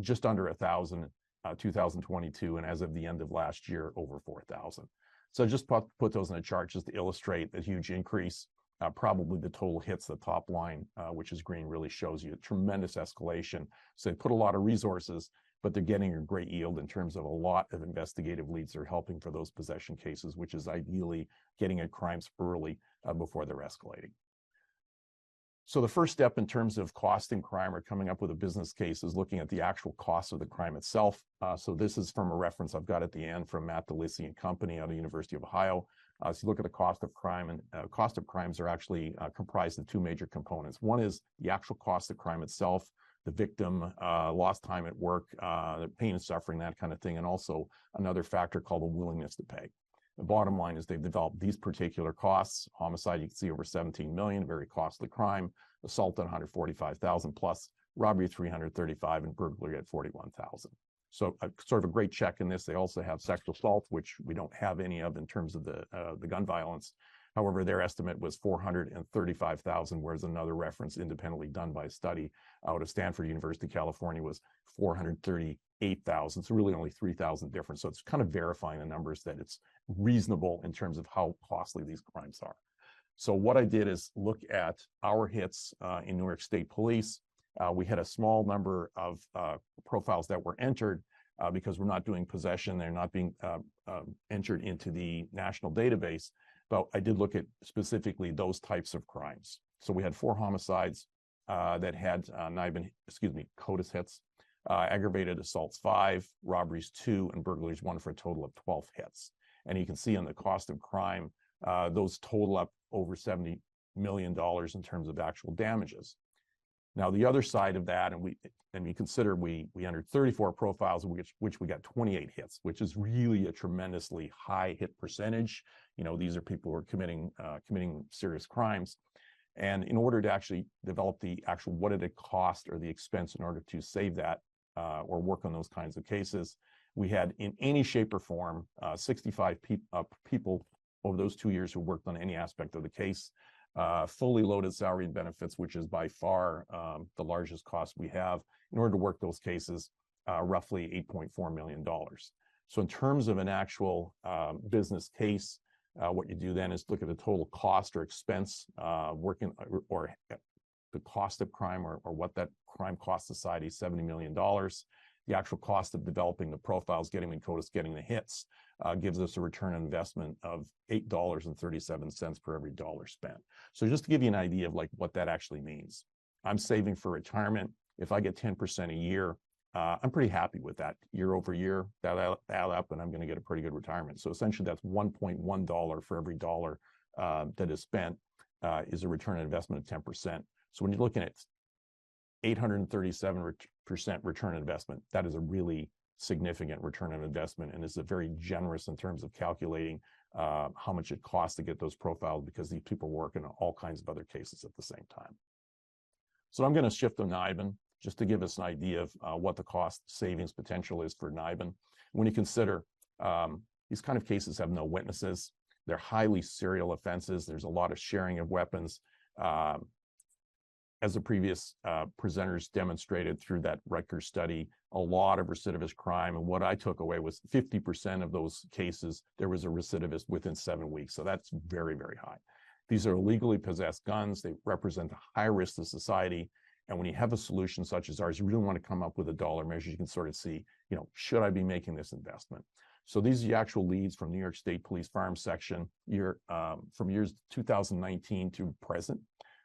just under 1,000, 2022, and as of the end of last year, over 4,000. So just put those in a chart just to illustrate the huge increase. Probably the total hits, the top line, which is green, really shows you a tremendous escalation. So they put a lot of resources, but they're getting a great yield in terms of a lot of investigative leads. They're helping for those possession cases, which is ideally getting at crimes early before they're escalating. So the first step in terms of costing crime or coming up with a business case is looking at the actual cost of the crime itself. So this is from a reference I've got at the end from Matt DeLisi and company out of the University of Ohio. So you look at the cost of crime, and cost of crimes are actually comprised of two major components. One is the actual cost of crime itself, the victim, lost time at work, pain and suffering, that kind of thing, and also another factor called the willingness to pay. The bottom line is they've developed these particular costs. Homicide, you can see over 17 million, very costly crime. Assault at 145,000 plus, robbery 335, and burglary at 41,000. So sort of a great check in this. They also have sexual assault, which we don't have any of in terms of the gun violence. However, their estimate was 435,000, whereas another reference independently done by a study out of Stanford University, California, was 438,000. So really only 3,000 difference. So it's kind of verifying the numbers that it's reasonable in terms of how costly these crimes are. So what I did is look at our hits in New York State Police. We had a small number of profiles that were entered because we're not doing possession. They're not being entered into the national database. But I did look at specifically those types of crimes. So we had 4 homicides that had CODIS hits, aggravated assaults 5, robberies 2, and burglaries 1, for a total of 12 hits. And you can see on the cost of crime, those total up over $70 million in terms of actual damages. Now, the other side of that, and we consider we entered 34 profiles, which we got 28 hits, which is really a tremendously high hit percentage. You know, these are people who are committing serious crimes. And in order to actually develop the actual what did it cost or the expense in order to save that or work on those kinds of cases, we had in any shape or form 65 people over those 2 years who worked on any aspect of the case. Fully loaded salary and benefits, which is by far the largest cost we have in order to work those cases, roughly $8.4 million. So in terms of an actual business case, what you do then is look at the total cost or expense working or the cost of crime or what that crime cost society, $70 million. The actual cost of developing the profiles, getting the CODIS, getting the hits, gives us a return on investment of $8.37 per every dollar spent. So just to give you an idea of like what that actually means, I'm saving for retirement. If I get 10% a year, I'm pretty happy with that. Year over year, that'll add up, and I'm going to get a pretty good retirement. So essentially, that's $1.1 for every dollar that is spent. is a return on investment of 10%. So when you're looking at 837% return on investment, that is a really significant return on investment, and is a very generous in terms of calculating how much it costs to get those profiles, because these people work in all kinds of other cases at the same time. So I'm going to shift to NIBIN just to give us an idea of what the cost savings potential is for NIBIN. When you consider these kind of cases have no witnesses, they're highly serial offenses, there's a lot of sharing of weapons. As the previous presenters demonstrated through that Rutgers study, a lot of recidivist crime. And what I took away was 50% of those cases, there was a recidivist within 7 weeks. So that's very, very high. These are illegally possessed guns. They represent a high risk to society. And when you have a solution such as ours, you really want to come up with a dollar measure. You can sort of see, should I be making this investment? So these are the actual leads from New York State Police Firearms Section from years 2019 to present.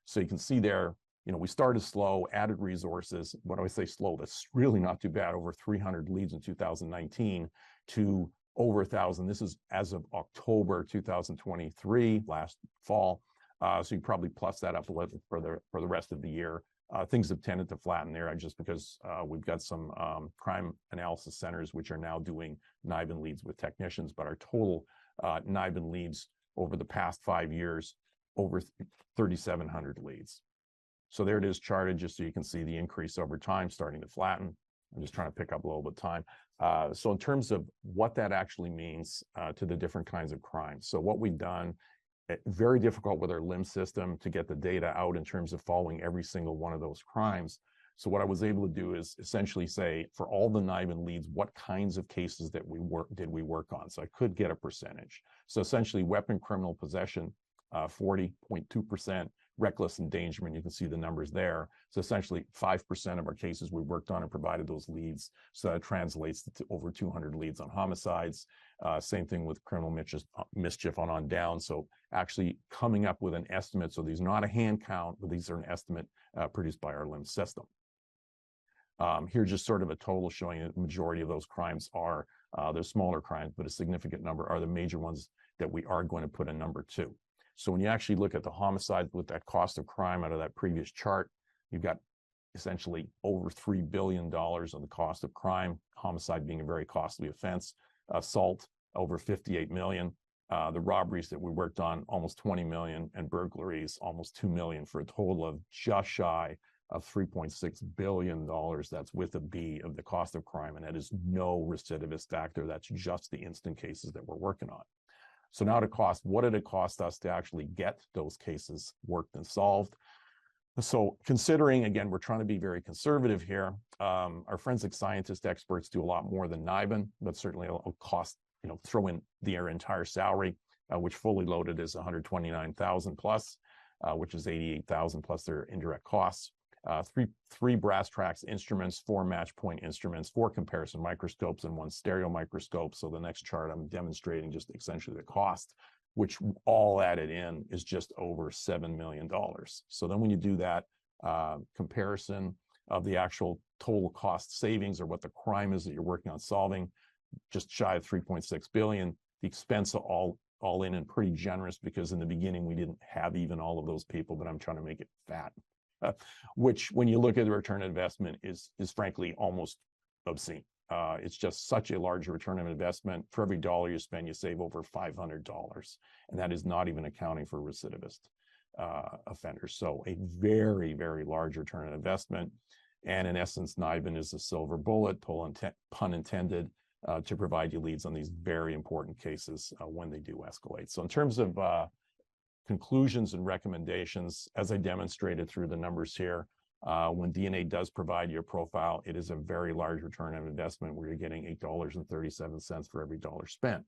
So you can see there, we started slow, added resources. When I say slow, that's really not too bad. Over 300 leads in 2019 to over 1,000. This is as of October 2023, last fall. So you probably plus that up a little for the rest of the year. Things have tended to flatten there just because we've got some crime analysis centers which are now doing NIBIN leads with technicians, but our total NIBIN leads over the past 5 years, over 3,700 leads. So there it is charted just so you can see the increase over time starting to flatten. I'm just trying to pick up a little bit of time. So in terms of what that actually means to the different kinds of crimes. So what we've done, very difficult with our LIM system to get the data out in terms of following every single one of those crimes. So what I was able to do is essentially say, for all the NIBIN leads, what kinds of cases did we work on? So I could get a percentage. So essentially weapon criminal possession, 40.2%, reckless endangerment, you can see the numbers there. So essentially 5% of our cases we worked on and provided those leads. So that translates to over 200 leads on homicides. Same thing with criminal mischief on down. So actually coming up with an estimate. So these are not a hand count, but these are an estimate produced by our LIM system. Here's just sort of a total showing that the majority of those crimes are, they're smaller crimes, but a significant number are the major ones that we are going to put a number to. So when you actually look at the homicide with that cost of crime out of that previous chart, you've got essentially over $3 billion on the cost of crime, homicide being a very costly offense, assault over 58 million, the robberies that we worked on almost 20 million, and burglaries almost 2 million, for a total of just shy of $3.6 billion. That's with a B of the cost of crime, and that is no recidivist factor. That's just the instant cases that we're working on. So now what did it cost us to actually get those cases worked and solved? So considering, again, we're trying to be very conservative here, our forensic scientist experts do a lot more than NIBIN, but certainly it'll cost, throw in their entire salary, which fully loaded is 129,000 plus, which is 88,000 plus their indirect costs. Three brass tracks instruments, 4 match point instruments, 4 comparison microscopes, and 1 stereo microscope. So the next chart I'm demonstrating just essentially the cost, which all added in is just over $7 million. So then when you do that comparison of the actual total cost savings, or what the crime is that you're working on solving, just shy of 3.6 billion. The expense all in and pretty generous, because in the beginning we didn't have even all of those people, but I'm trying to make it fat. Which, when you look at the return on investment, is frankly almost obscene. It's just such a large return on investment. For every dollar you spend, you save over $500, and that is not even accounting for recidivist offenders. So a very, very large return on investment. And in essence, NIBIN is a silver bullet, pun intended, to provide you leads on these very important cases when they do escalate. So in terms of conclusions and recommendations, as I demonstrated through the numbers here, when DNA does provide you a profile, it is a very large return on investment, where you're getting $8.37 for every dollar spent.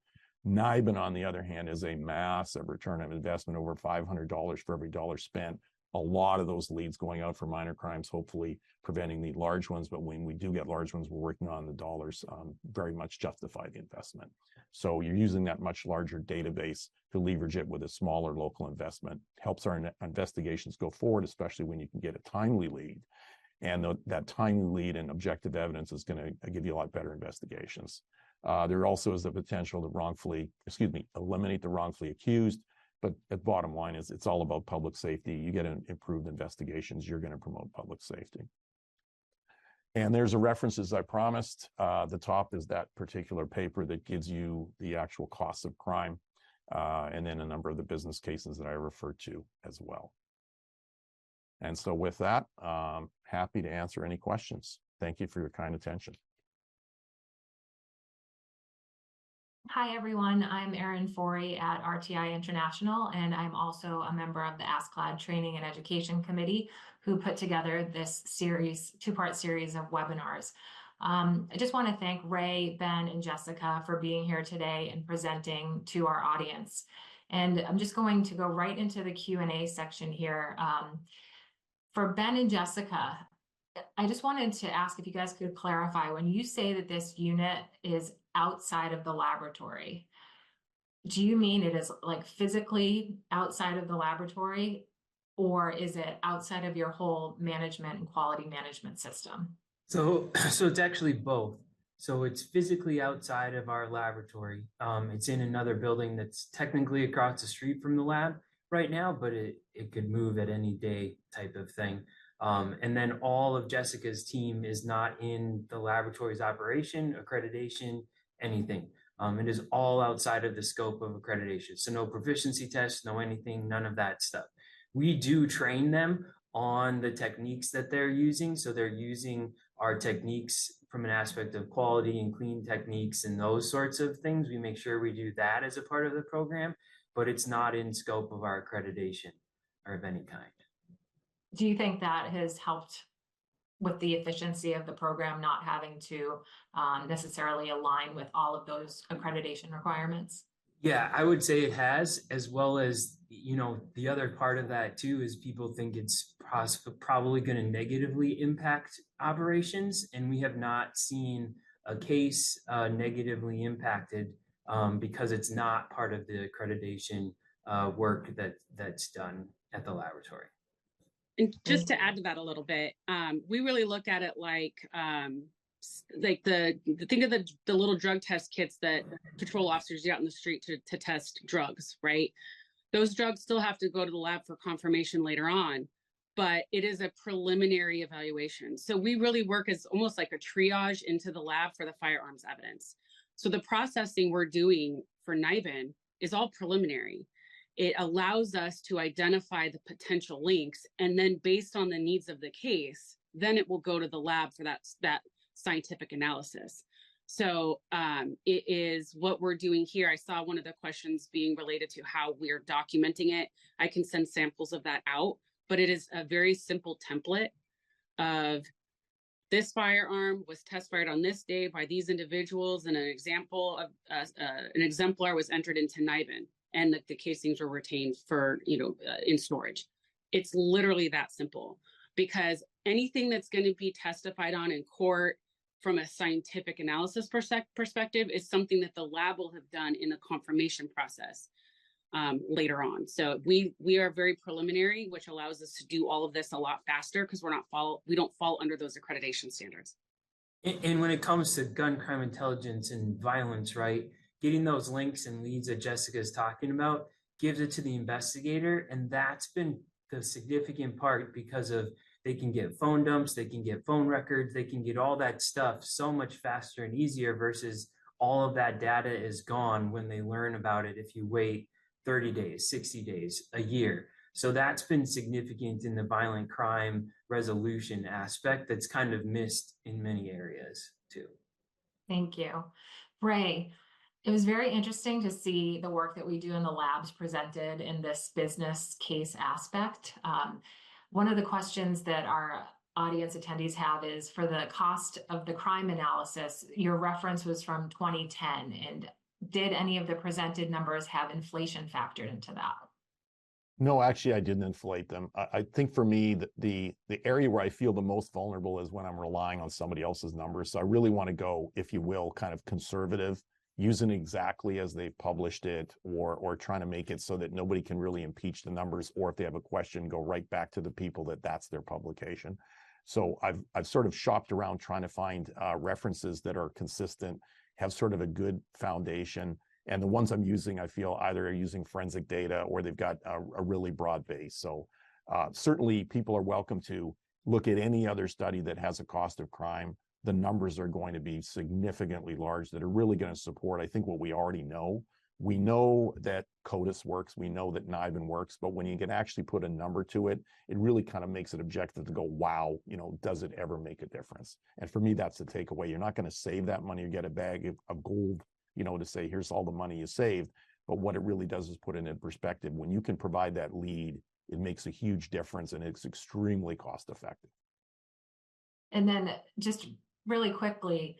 NIBIN, on the other hand, is a massive return on investment, over $500 for every dollar spent. A lot of those leads going out for minor crimes, hopefully preventing the large ones. But when we do get large ones, we're working on the dollars very much justify the investment. So you're using that much larger database to leverage it with a smaller local investment. Helps our investigations go forward, especially when you can get a timely lead. And that timely lead and objective evidence is going to give you a lot better investigations. There also is the potential to eliminate the wrongfully accused, But the bottom line is it's all about public safety. You get improved investigations, you're going to promote public safety. And there's a reference, as I promised. The top is that particular paper that gives you the actual costs of crime, and then a number of the business cases that I referred to as well. And so with that, happy to answer any questions. Thank you for your kind attention. Hi, everyone. I'm Erin Forey at RTI International, and I'm also a member of the ASCLD Training and Education Committee who put together this series, two-part series of webinars. I just want to thank Ray, Ben, and Jessica for being here today and presenting to our audience. And I'm just going to go right into the Q&A section here. For Ben and Jessica, I just wanted to ask if you guys could clarify, when you say that this unit is outside of the laboratory, do you mean it is like physically outside of the laboratory, or is it outside of your whole management and quality management system? So it's actually both. So it's physically outside of our laboratory. It's in another building that's technically across the street from the lab right now, but it could move at any day type of thing. And then all of Jessica's team is not in the laboratory's operation, accreditation, anything. It is all outside of the scope of accreditation. So no proficiency tests, no anything, none of that stuff. We do train them on the techniques that they're using. So they're using our techniques from an aspect of quality and clean techniques and those sorts of things. We make sure we do that as a part of the program, but it's not in scope of our accreditation or of any kind. Do you think that has helped with the efficiency of the program, not having to necessarily align with all of those accreditation requirements? Yeah, I would say it has, as well as, you know, the other part of that too is people think it's probably going to negatively impact operations, and we have not seen a case negatively impacted because it's not part of the accreditation work that's done at the laboratory. And just to add to that a little bit, we really look at it like think of the little drug test kits that patrol officers get out in the street to test drugs, right? Those drugs still have to go to the lab for confirmation later on, but it is a preliminary evaluation. So we really work as almost like a triage into the lab for the firearms evidence. So the processing we're doing for NIBIN is all preliminary. It allows us to identify the potential links, and then based on the needs of the case, then it will go to the lab for that scientific analysis. So it is what we're doing here. I saw one of the questions being related to how we're documenting it. I can send samples of that out, but it is a very simple template of this firearm was test fired on this day by these individuals, and an example of an exemplar was entered into NIBIN, and the casings were retained for, in storage. It's literally that simple, because anything that's going to be testified on in court from a scientific analysis perspective is something that the lab will have done in the confirmation process later on. So we are very preliminary, which allows us to do all of this a lot faster because we don't fall under those accreditation standards. And when it comes to gun crime intelligence and violence, right, getting those links and leads that Jessica is talking about gives it to the investigator. And that's been the significant part, because of they can get phone dumps, they can get phone records, they can get all that stuff so much faster and easier, versus all of that data is gone when they learn about it if you wait 30 days, 60 days, a year. So that's been significant in the violent crime resolution aspect that's kind of missed in many areas too. Thank you. Ray, it was very interesting to see the work that we do in the labs presented in this business case aspect. One of the questions that our audience attendees have is, for the cost of the crime analysis, your reference was from 2010, and did any of the presented numbers have inflation factored into that? No, actually, I didn't inflate them. I think for me, the area where I feel the most vulnerable is when I'm relying on somebody else's numbers. So I really want to go, if you will, kind of conservative, using exactly as they've published it, or trying to make it so that nobody can really impeach the numbers, or if they have a question, go right back to the people that's their publication. So I've sort of shopped around trying to find references that are consistent, have sort of a good foundation, And the ones I'm using, I feel either are using forensic data or they've got a really broad base. So certainly people are welcome to look at any other study that has a cost of crime. The numbers are going to be significantly large that are really going to support, I think, what we already know. We know that CODIS works. We know that NIBIN works. But when you can actually put a number to it, it really kind of makes it objective to go, wow, does it ever make a difference? And for me, that's the takeaway. You're not going to save that money or get a bag of gold, to say, here's all the money you saved. But what it really does is put it in perspective. When you can provide that lead, it makes a huge difference and it's extremely cost effective. And then just really quickly,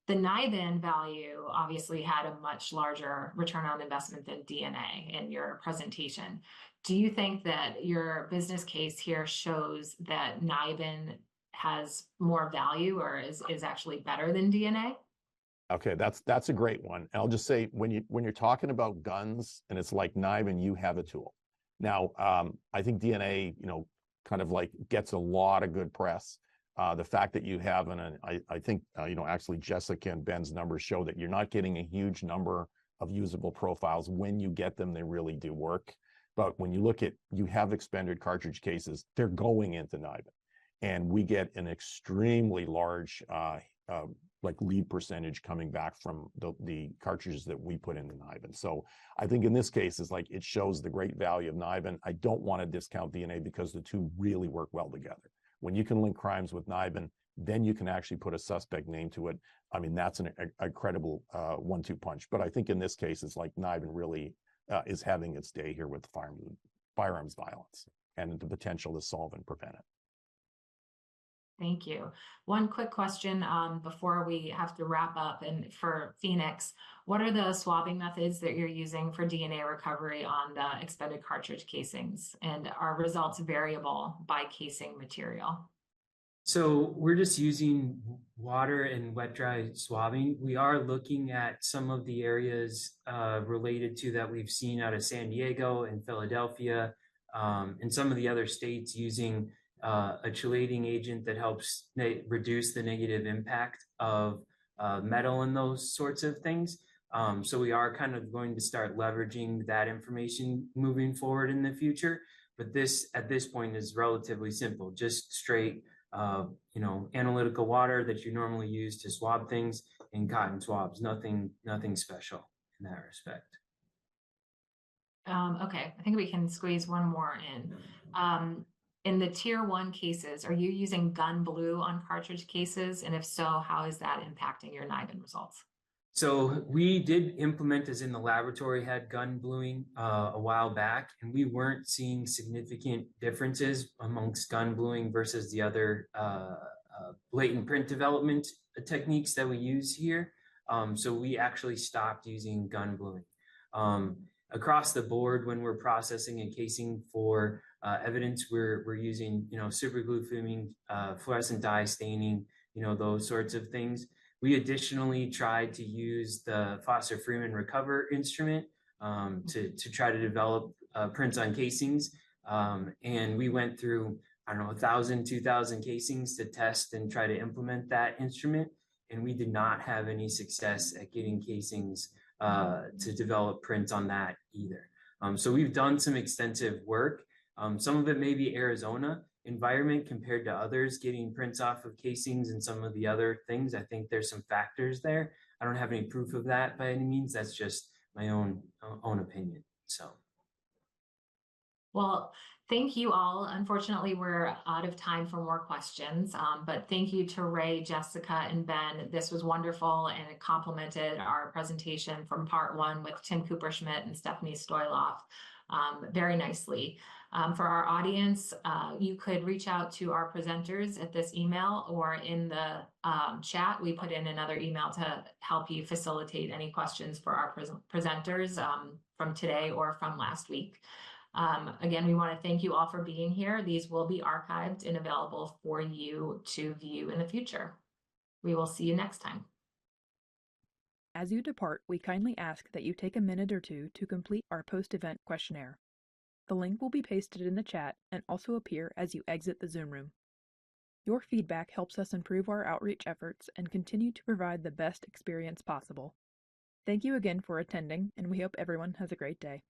the NIBIN value obviously had a much larger return on investment than DNA in your presentation. Do you think that your business case here shows that NIBIN has more value or is actually better than DNA? Okay, that's a great one. And I'll just say when you're talking about guns and it's like NIBIN, you have a tool. Now, I think DNA, kind of like gets a lot of good press. The fact that you have, I think, actually Jessica and Ben's numbers show that you're not getting a huge number of usable profiles. When you get them, they really do work. But when you look at, you have expended cartridge cases, they're going into NIBIN. And we get an extremely large lead percentage coming back from the cartridges that we put into NIBIN. So I think in this case, it shows the great value of NIBIN. I don't want to discount DNA because the two really work well together. When you can link crimes with NIBIN, then you can actually put a suspect name to it. I mean, that's an incredible 1-2 punch. But I think in this case, it's like NIBIN really is having its day here with firearms violence and the potential to solve and prevent it. Thank you. One quick question before we have to wrap up. And for Phoenix, what are the swabbing methods that you're using for DNA recovery on the expended cartridge casings? And are results variable by casing material? So we're just using water and wet dry swabbing. We are looking at some of the areas related to that we've seen out of San Diego and Philadelphia and some of the other states using a chelating agent that helps reduce the negative impact of metal and those sorts of things. So we are kind of going to start leveraging that information moving forward in the future. But this, at this point, is relatively simple, just straight, analytical water that you normally use to swab things and cotton swabs, nothing special in that respect. Okay, I think we can squeeze one more in. In the tier 1 cases, are you using gun blue on cartridge cases? And if so, how is that impacting your NIBIN results? So we did implement, as in the laboratory had gun bluing a while back, and we weren't seeing significant differences amongst gun bluing versus the other latent print development techniques that we use here. So we actually stopped using gun bluing. Across the board, when we're processing a casing for evidence, we're using, super glue fuming, fluorescent dye staining, those sorts of things. We additionally tried to use the Foster-Freeman Recover instrument to try to develop prints on casings. And we went through, 1,000, 2,000 casings to test and try to implement that instrument. And we did not have any success at getting casings to develop prints on that either. So we've done some extensive work. Some of it may be Arizona environment compared to others, getting prints off of casings and some of the other things. I think there's some factors there. I don't have any proof of that by any means. That's just my own opinion. So. Well, thank you all. Unfortunately, we're out of time for more questions, but thank you to Ray, Jessica, and Ben. This was wonderful, and it complemented our presentation from part 1 with Tim Cooper-Schmidt and Stephanie Stoyloff very nicely. For our audience, you could reach out to our presenters at this email or in the chat. We put in another email to help you facilitate any questions for our presenters from today or from last week. Again, we want to thank you all for being here. These will be archived and available for you to view in the future. We will see you next time. As you depart, we kindly ask that you take a minute or two to complete our post-event questionnaire. The link will be pasted in the chat and also appear as you exit the Zoom room. Your feedback helps us improve our outreach efforts and continue to provide the best experience possible. Thank you again for attending, and we hope everyone has a great day.